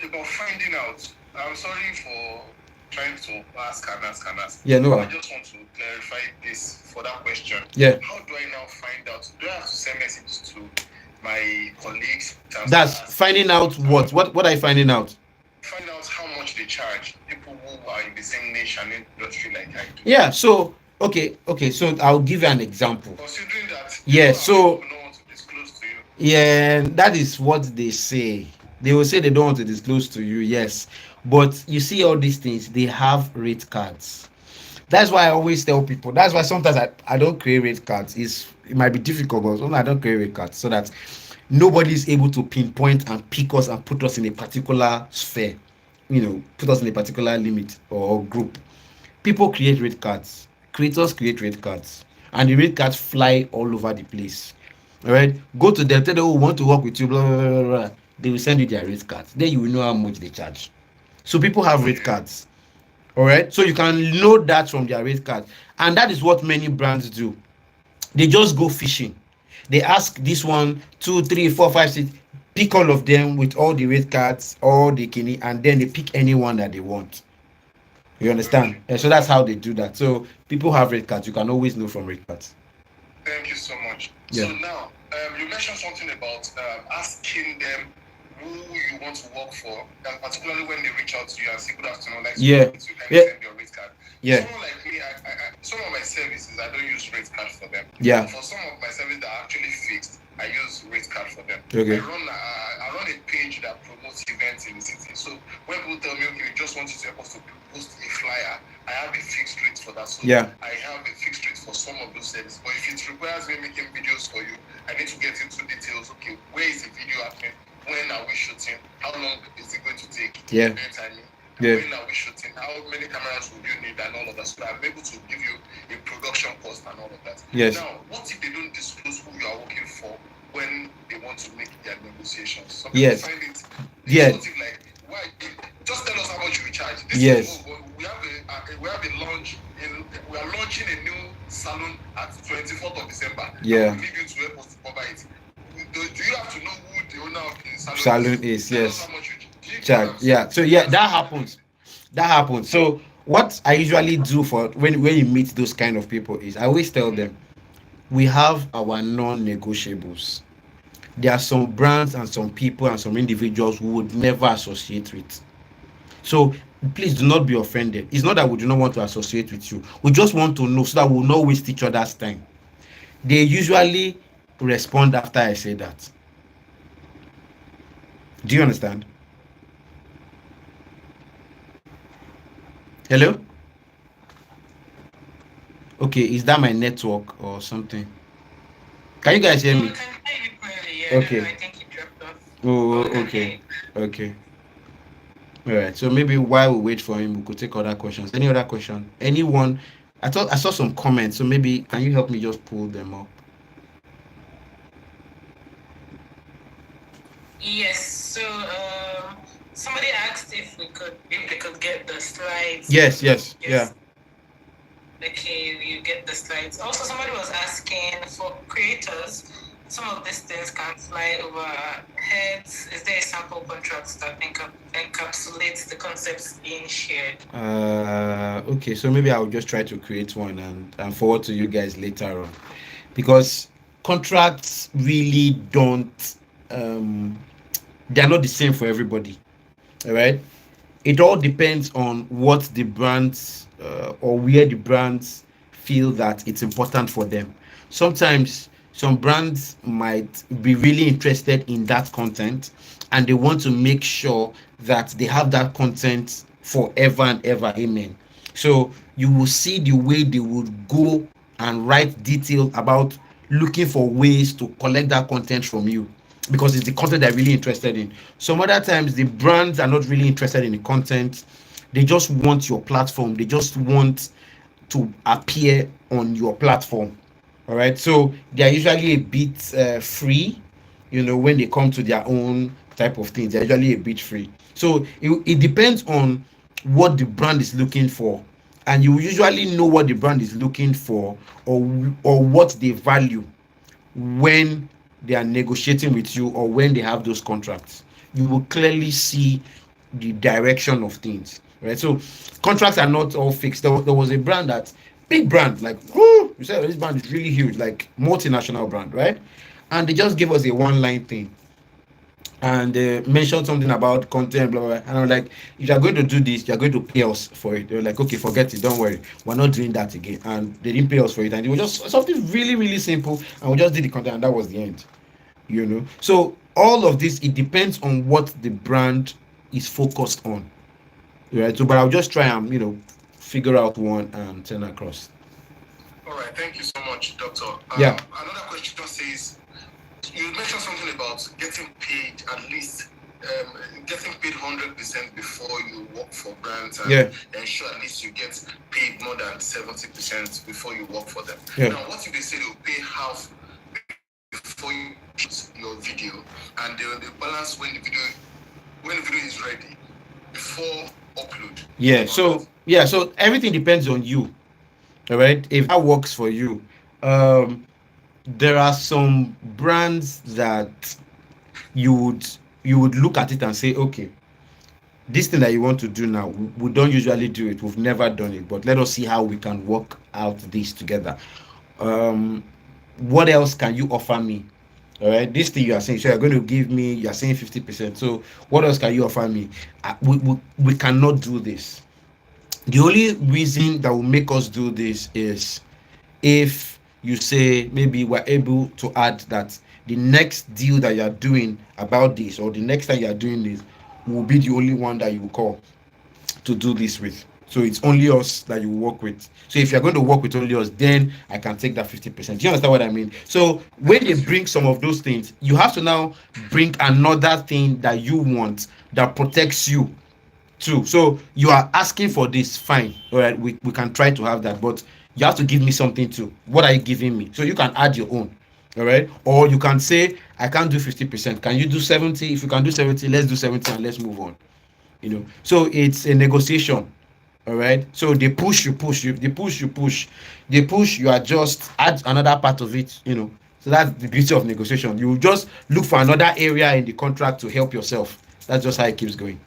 about finding out, I'm sorry for trying to ask. Yeah. No. I just want to clarify this for that question. Yeah. How do I now find out? Do I have to send messages to my colleagues? That's finding out what are you finding out? Find out how much they charge people who are in the same niche and industry like I do. Yeah. So okay. So I'll give you an example. Considering that, Yeah. So people don't want to disclose to you. yeah, that is what they say. They will say they don't want to disclose to you, yes. But you see, all these things, they have rate cards. That's why I always tell people. That's why sometimes I don't create rate cards. It might be difficult, but sometimes I don't create rate cards so that nobody is able to pinpoint and pick us and put us in a particular sphere. Put us in a particular limit or group. People create rate cards. Creators create rate cards, and the rate cards fly all over the place. All right, go to them, tell them, oh, we want to work with you, blah, blah, blah, blah. They will send you their rate cards. Then you will know how much they charge. So people have rate cards. All right, so you can know that from their rate card, and that is what many brands do. They just go fishing. They ask this one, two, three, four, five, six, pick all of them with all the rate cards, all the kidney, and then they pick anyone that they want. You understand? And so that's how they do that. So people have rate cards. You can always know from rate cards. Thank you so much. Yeah. So now, you mentioned something about asking them who you want to work for, and particularly when they reach out to you and say, good afternoon, like Yeah. you can send your rate card. Yeah. Someone like me, some of my services, I don't use rate card for them. Yeah. For some of my services that are actually fixed, I use rate card for them. Okay. I run a page that promotes events in the city. So when people tell me, okay, we just want you to help us to post a flyer, I have a fixed rate for that. So Yeah. I have a fixed rate for some of those services. But if it requires me making videos for you, I need to get into details. Okay, where is the video happening? When are we shooting? How long is it going to take? Yeah. Event timing. Yeah. When are we shooting? How many cameras would you need and all of that? So I'm able to give you a production cost and all of that. Yes. Now, what if they don't disclose who you are working for when they want to make their negotiations? Some Yes. people find it Yeah. distortive, like, why are you This is Yes. move. We have a launch in we are launching a new salon at 24th of December. Yeah. And we need you to help us to cover it. Do you have to know who the owner of the salon Salon is? is, Tell us yes. how much you get what Charge. I'm saying. Yeah. So yeah, that happens. That happens. So what I usually do for when you meet those kind of people is I always tell them we have our non-negotiables. There are some brands and some people and some individuals we would never associate with. So please do not be offended. It's not that we do not want to associate with you. We just want to know so that we'll not waste each other's time. They usually respond after I say that. Do you understand? Hello? Okay, is that my network or something? Can you guys hear No, me? we can hear you clearly. Yeah, I don't know. Okay. I think you dropped off. Oh, But we can hear okay. you. Okay. All right. So maybe while we wait for him, we could take other questions. Any other question? Anyone? I thought I saw some comments. So maybe can you help me just pull them up? Yes. So somebody asked if they could get the slides. Yes. Yes. Yeah. Yes. Okay, you get the slides. Also, somebody was asking for creators. Some of these things can fly over our heads. Is there a sample contract that encapsulates the concepts being shared? Okay. So maybe I'll just try to create one and forward to you guys later on, because contracts really don't. They're not the same for everybody. All right. It all depends on what the brands or where the brands feel that it's important for them. Sometimes some brands might be really interested in that content and they want to make sure that they have that content forever and ever. Amen. So you will see the way they would go and write detail about looking for ways to collect that content from you because it's the content they're really interested in. Some other times the brands are not really interested in the content. They just want your platform. They just want to appear on your platform. All right. So they are usually a bit free, when they come to their own type of things. They're usually a bit free. So it depends on what the brand is looking for. And you usually know what the brand is looking for or what they value when they are negotiating with you or when they have those contracts. You will clearly see the direction of things, right? So contracts are not all fixed. There was a brand, that big brand, like, whoo, you said this brand is really huge, like multinational brand, right? And they just gave us a one line thing and mentioned something about content, blah, blah, blah. And I'm like, if you're going to do this, you're going to pay us for it. They were like, okay, forget it, don't worry, we're not doing that again. And they didn't pay us for it, and it was just something really, really simple, and we just did the content, and that was the end. So all of this, it depends on what the brand is focused on, right? So but I'll just try and figure out one and send across. All right, thank you so much, Doctor. Yeah. Another question says, you mentioned something about getting paid at least, getting paid 100% before you work for brands, and Yeah. ensure at least you get paid more than 70% before you work for them. Yeah. Now, what if they say they'll pay half before you shoot your video, and they balance when the video is ready before upload? So everything depends on you. All right, if that works for you. There are some brands that you would look at it and say, okay, this thing that you want to do now, we don't usually do it, we've never done it, but let us see how we can work out this together. What else can you offer me? All right, this thing you are saying, so you're going to give me, you're saying 50%, so what else can you offer me? We cannot do this. The only reason that will make us do this is if you say maybe we're able to add that the next deal that you're doing about this, or the next time you're doing this, will be the only one that you will call to do this with. So it's only us that you work with. So if you're going to work with only us, then I can take that 50%. Do you understand what I mean? So when they bring some of those things, you have to now bring another thing that you want that protects you too. So you are asking for this, fine. All right, we can try to have that, but you have to give me something too. What are you giving me? So you can add your own. All right, or you can say, I can't do 50%. Can you do 70? If you can do 70, let's do 70 and let's move on. So it's a negotiation. All right. So they push you, push you, they push you, push, they push. You adjust, add another part of it. So that's the beauty of negotiation. You just look for another area in the contract to help yourself. That's just how it keeps going.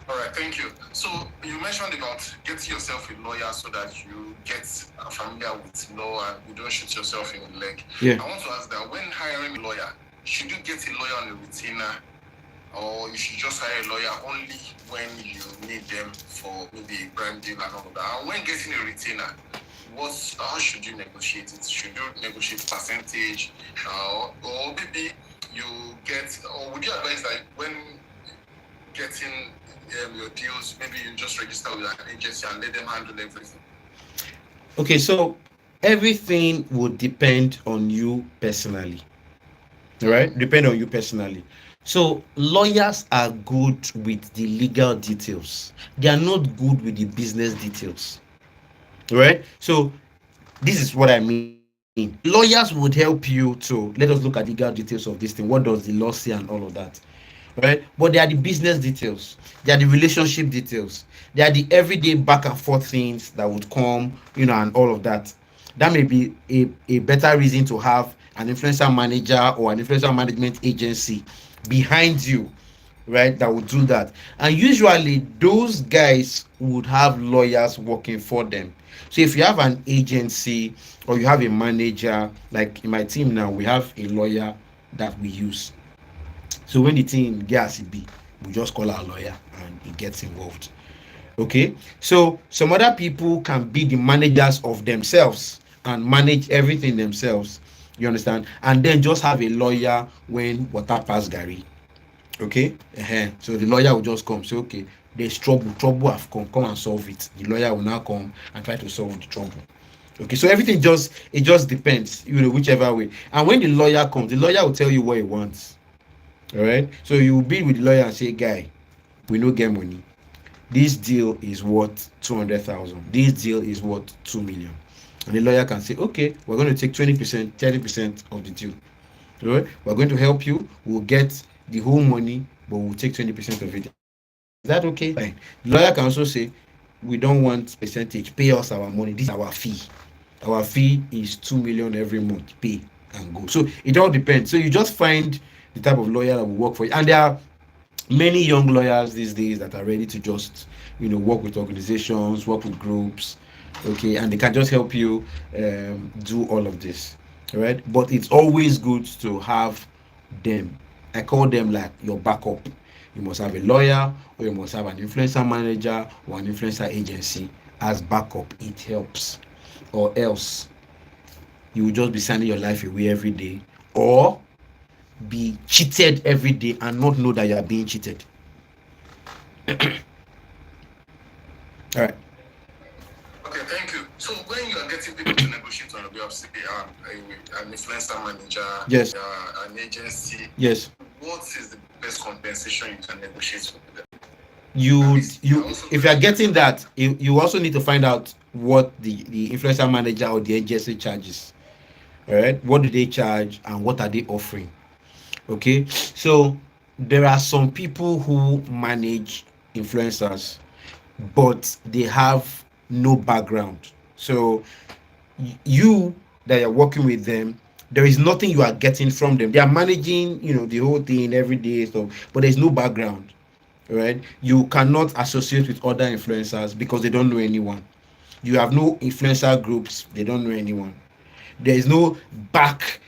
All right, thank you. So you mentioned about getting yourself a lawyer so that you get familiar with law and you don't shoot yourself in the leg. Yeah. I want to ask that when hiring a lawyer, should you get a lawyer on a retainer, or you should just hire a lawyer only when you need them for maybe branding and all of that? And when getting a retainer, how should you negotiate it? Should you negotiate percentage, or maybe you get, or would you advise that when getting your deals, maybe you just register with an agency and let them handle everything? Okay, so everything would depend on you personally. All right, depend on you personally. So lawyers are good with the legal details. They are not good with the business details. All right. So this is what I mean. Lawyers would help you to let us look at the legal details of this thing. What does the law say and all of that? Right? But they are the business details. They are the relationship details. They are the everyday back and forth things that would come, and all of that. That may be a better reason to have an influencer manager or an influencer management agency behind you, right? That would do that. And usually those guys would have lawyers working for them. So if you have an agency or you have a manager, like in my team now, we have a lawyer that we use. So when the thing gets it be, we just call our lawyer and he gets involved. Okay. So some other people can be the managers of themselves and manage everything themselves. You understand? And then just have a lawyer when water pass Gary. Okay. So the lawyer will just come say, okay, there's trouble have come and solve it. The lawyer will now come and try to solve the trouble. Okay, so everything just depends, whichever way. And when the lawyer comes, the lawyer will tell you what he wants. All right. So you will be with the lawyer and say, guy, we no get money. This deal is worth 200,000. This deal is worth 2 million. And the lawyer can say, okay, we're going to take 20%, 30% of the deal. All right. We're going to help you. We'll get the whole money, but we'll take 20% of it. Is that okay? Fine. The lawyer can also say, we don't want percentage. Pay us our money. This is our fee. Our fee is 2 million every month. Pay and go. So it all depends. So you just find the type of lawyer that will work for you. And there are many young lawyers these days that are ready to just work with organizations, work with groups, okay, and they can just help you do all of this. All right, but it's always good to have them. I call them like your backup. You must have a lawyer, or you must have an influencer manager or an influencer agency as backup. It helps. Or else you will just be signing your life away every day, or be cheated every day and not know that you are being cheated. All right. Okay, thank you. So when you are getting people to negotiate on behalf of, say, an influencer manager, Yes. an agency, Yes. what is the best compensation you can negotiate with them? You if you are getting that, you also need to find out what the influencer manager or the agency charges. All right. What do they charge and what are they offering? Okay. So there are some people who manage influencers, but they have no background. So you that are working with them, there is nothing you are getting from them. They are managing, the whole thing every day, so but there's no background. Right? You cannot associate with other influencers because they don't know anyone. You have no influencer groups, they don't know anyone. There is no back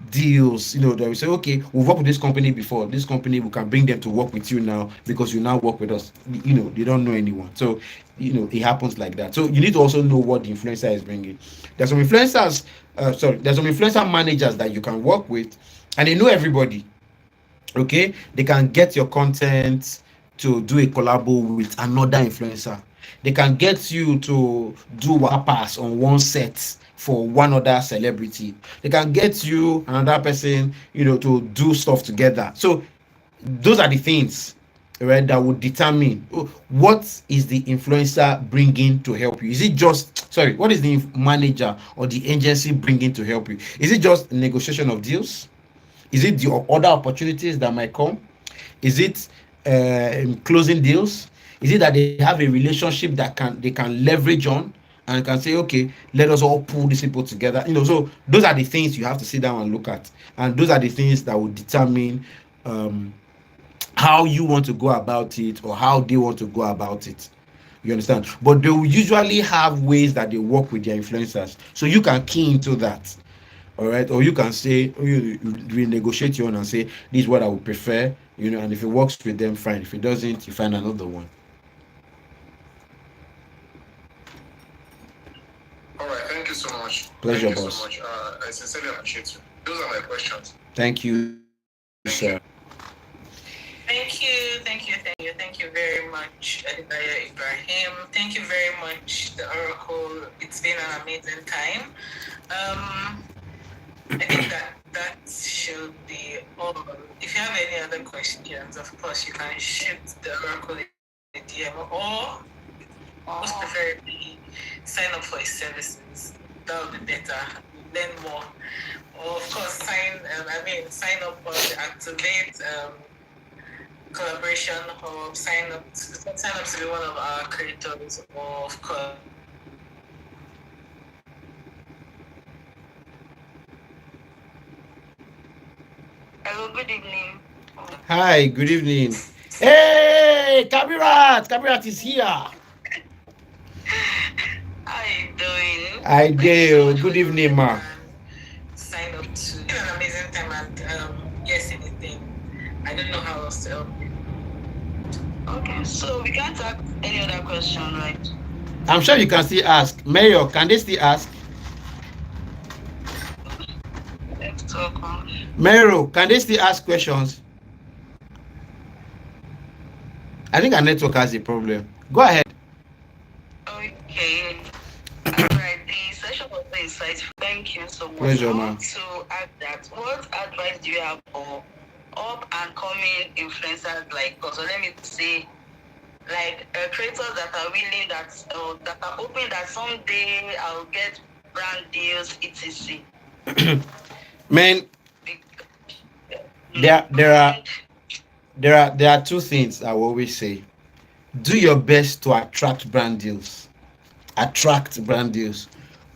deals, that we say, okay, we've worked with this company before. This company, we can bring them to work with you now because you now work with us. They don't know anyone. So, it happens like that. So you need to also know what the influencer is bringing. There's some influencers, there's some influencer managers that you can work with and they know everybody. Okay, they can get your content to do a collabo with another influencer. They can get you to do pass on one set for one other celebrity. They can get you another person, to do stuff together. So those are the things, right, that would determine what is the influencer bringing to help you. Is it just, sorry, what is the manager or the agency bringing to help you? Is it just negotiation of deals? Is it the other opportunities that might come? Is it closing deals? Is it that they have a relationship that they can leverage on and can say, okay, let us all pull these people together? So those are the things you have to sit down and look at, and those are the things that will determine um, how you want to go about it or how they want to go about it. You understand? But they will usually have ways that they work with their influencers, so you can key into that. All right, or you can say, you renegotiate your own and say, this is what I would prefer, and if it works with them, fine. If it doesn't, you find another one. All right, thank you so much. Pleasure, Thank you so boss. much. I sincerely appreciate you. Those are my questions. Thank you, sir. Thank you very much, Adibaya Ibrahim. Thank you very much, the Oracle. It's been an amazing time. I think that should be all. If you have any other questions, of course, you can shoot the Oracle a DM, or most preferably sign up for his services. That would be better. Learn more. Or of course, sign up for the Activate collaboration, or sign up to be one of our creators, or of course. Hello, good evening. Hi, good evening. Hey, Kabirat is here. How you doing? I do. Good evening, ma. Sign up to an amazing time, and yes, anything. I don't know how else to help you. Okay, so we can't ask any other question, right? I'm sure you can still ask. Mayor, can they still ask? Let's talk on. Mayor, can they still ask questions? I think our network has a problem. Go ahead. Okay. Alright, the session was very insightful. Thank you so much. Pleasure, I ma'am. want to add that, what advice do you have for up and coming influencers like us? So let me say, like creators that are willing, that are hoping that someday I'll get brand deals, etc. Man, there are two things I will always say. Do your best to attract brand deals. Attract brand deals.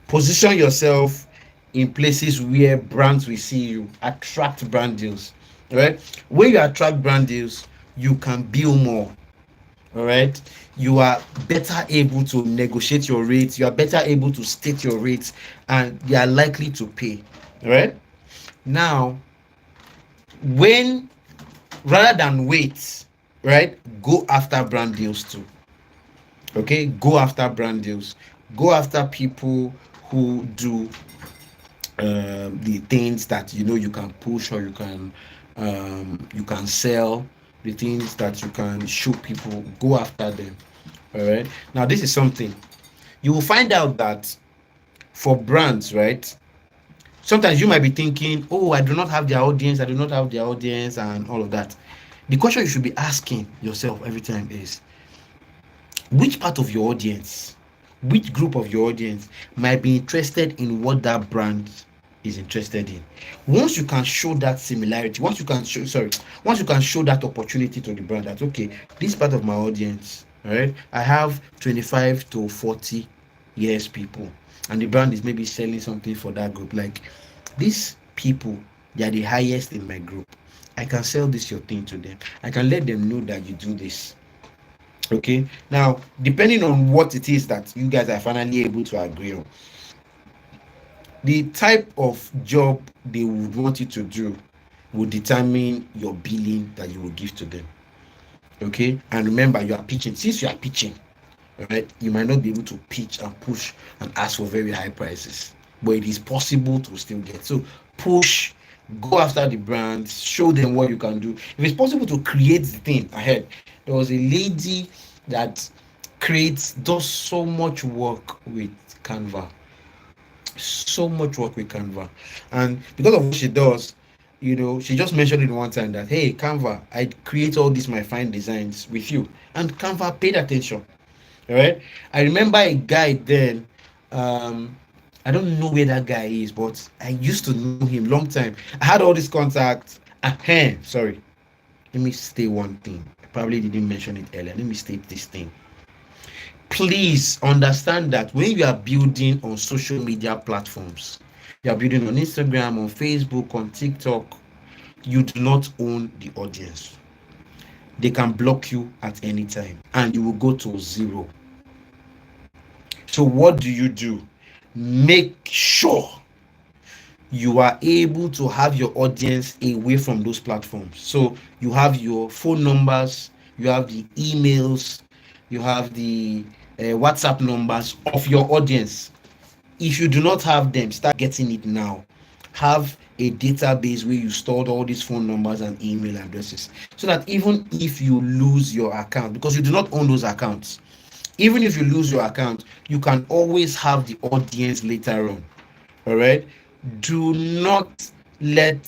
Position yourself in places where brands will see you. Attract brand deals. All right. When you attract brand deals, you can build more. All right. You are better able to negotiate your rates. You are better able to state your rates, and they are likely to pay. All right. Now, when rather than wait, right, go after brand deals too. Okay, go after brand deals. Go after people who do the things that you can push, or you can sell, the things that you can show people. Go after them. All right. Now, this is something you will find out that for brands, right? Sometimes you might be thinking, oh, I do not have their audience, and all of that. The question you should be asking yourself every time is, which part of your audience, which group of your audience might be interested in what that brand is interested in? Once you can show that similarity, once you can show that opportunity to the brand, that okay, this part of my audience, all right, I have 25 to 40 years people, and the brand is maybe selling something for that group. Like, these people, they are the highest in my group. I can sell this your thing to them. I can let them know that you do this. Okay. Now, depending on what it is that you guys are finally able to agree on, the type of job they would want you to do will determine your billing that you will give to them. Okay. And remember, you are pitching. Since you are pitching, right, you might not be able to pitch and push and ask for very high prices, but it is possible to still get. So push, go after the brands, show them what you can do. If it's possible to create the thing ahead. There was a lady that does so much work with Canva, and because of what she does, she just mentioned it one time that, hey, Canva, I create all these my fine designs with you, and Canva paid attention. All right. I remember a guy then. I don't know where that guy is, but I used to know him long time. I had all these contacts. Sorry. Let me say one thing. Probably didn't mention it earlier. Let me state this thing. Please understand that when you are building on social media platforms, you are building on Instagram, on Facebook, on TikTok, you do not own the audience. They can block you at any time and you will go to zero. So, what do? Make sure you are able to have your audience away from those platforms. So, you have your phone numbers, you have the emails, you have the WhatsApp numbers of your audience. If you do not have them, start getting it now. Have a database where you stored all these phone numbers and email addresses, so that even if you lose your account, because you do not own those accounts, even if you lose your account, you can always have the audience later on. All right. Do not let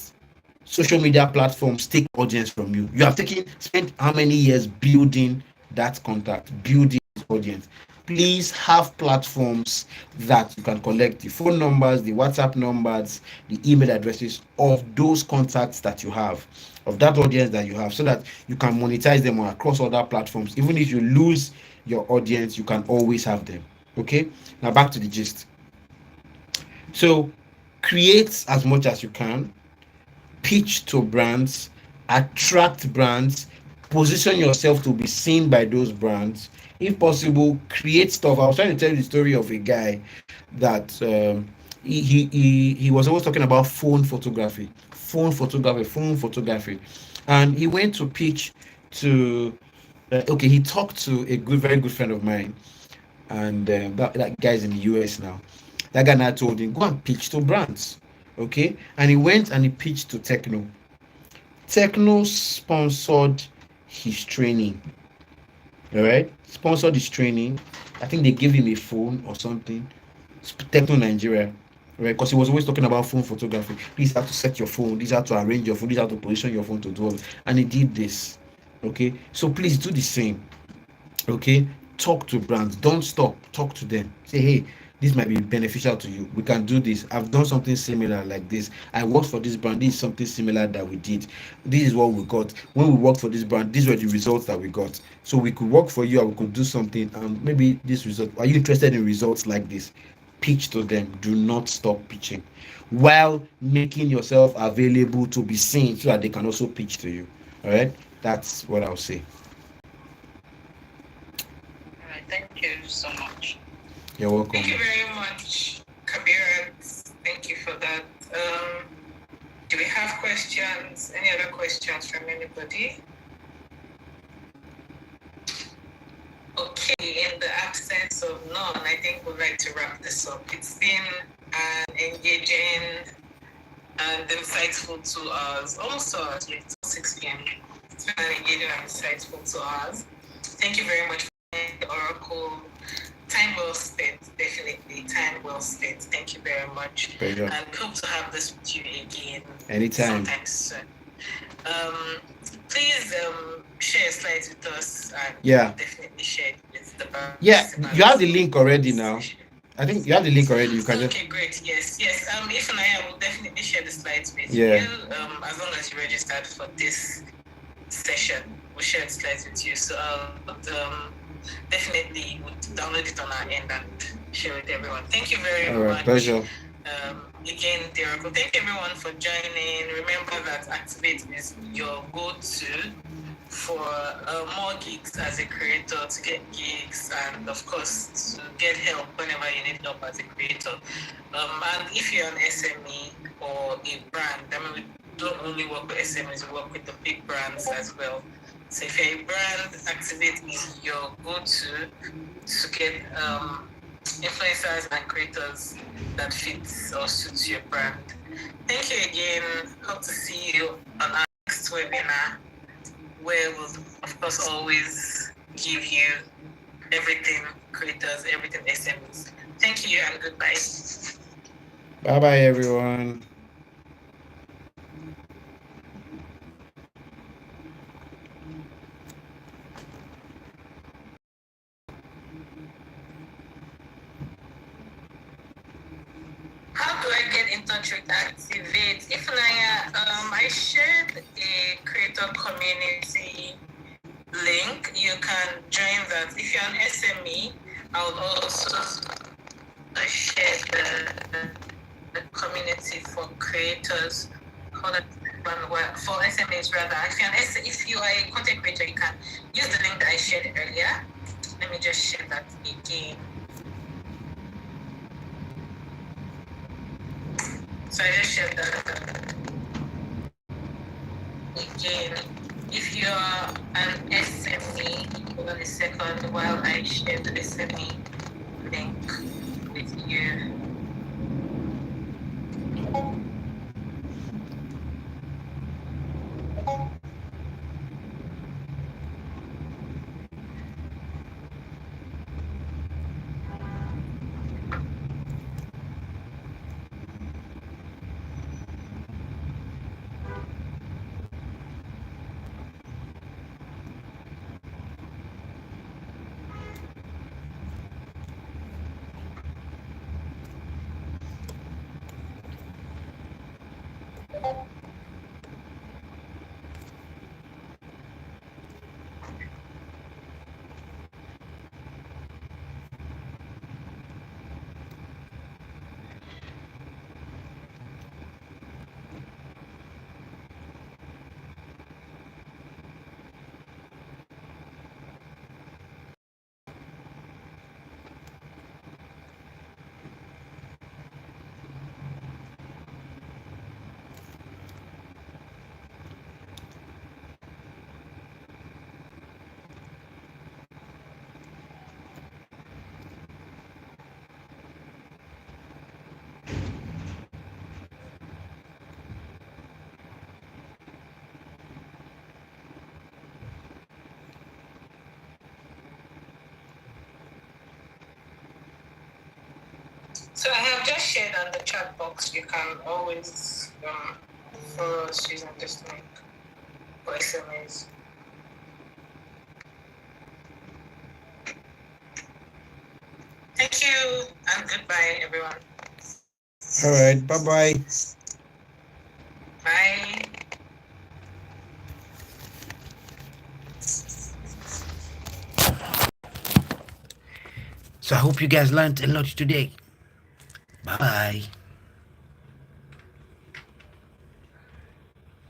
social media platforms take audience from you. You have spent how many years building that contact, building audience. Please have platforms that you can collect the phone numbers, the WhatsApp numbers, the email addresses of those contacts that you have, of that audience that you have, so that you can monetize them across other platforms. Even if you lose your audience, you can always have them. Okay, now back to the gist. So create as much as you can, pitch to brands, attract brands, position yourself to be seen by those brands. If possible, create stuff. I was trying to tell you the story of a guy that he was always talking about phone photography, and he went to pitch to. Okay, he talked to a very good friend of mine, and that guy's in the US now. That guy now told him, go and pitch to brands. Okay, and he went and he pitched to Techno. Techno sponsored his training. All right, sponsored his training. I think they gave him a phone or something. Techno Nigeria, right? Because he was always talking about phone photography. This how to set your phone. This how to arrange your phone. This how to position your phone to do all. And he did this. Okay, so please do the same. Okay, talk to brands. Don't stop. Talk to them. Say, hey, this might be beneficial to you. We can do this. I've done something similar like this. I worked for this brand. This is something similar that we did. This is what we got. When we worked for this brand, these were the results that we got. So we could work for you and we could do something, and maybe this result. Are you interested in results like this? Pitch to them. Do not stop pitching while making yourself available to be seen, so that they can also pitch to you. All right, that's what I'll say. All right, thank you so much. You're welcome. Thank you very much, Kabir. Thank you for that. Do we have questions? Any other questions from anybody? Okay, in the absence of none, I think we'd like to wrap this up. It's been an engaging and insightful 2 hours, almost 2 hours, it's 6 p.m. It's been an engaging and insightful 2 hours. Thank you very much for the Oracle. Time well spent, definitely. Time well spent. Thank you very much. Pleasure. And hope to have this with you again Anytime. sometime soon. Please share slides with us and definitely share it with the participants. Yeah, you have the link already now. I think you have the link already. You can just. Okay, great. Yes. If I will definitely share the slides with Yeah. you. As long as you registered for this session, we'll share the slides with you. So I'll definitely would download it on our end and share it with everyone. Thank you very All right, much. pleasure. Again, Derek, thank everyone for joining. Remember that Activate is your go-to for more gigs as a creator, to get gigs, and of course to get help whenever you need help as a creator. And if you're an SME or a brand, I mean, we don't only work with SMEs, we work with the big brands as well. So if you're a brand, Activate is your go-to to get influencers and creators that fits or suits your brand. Thank you again. Hope to see you on our next webinar, where we'll of course always give you everything creators, everything SMEs. Thank you and goodbye. Bye bye, everyone. How do I get in touch with Activate? I shared a creator community you can join that. If you're an SME, I would also share the community for creators. For SMEs rather. If you are a content creator, you can use the link that I shared earlier. Let me just share that again. So I just shared that again. If you're an SME, hold on a second while I share the SME link with you. So I have just shared on the chat box. You can always follow us using this link for SMS. Thank you and goodbye, everyone. All right, bye-bye. Bye. So I hope you guys learned a lot today. Bye-bye.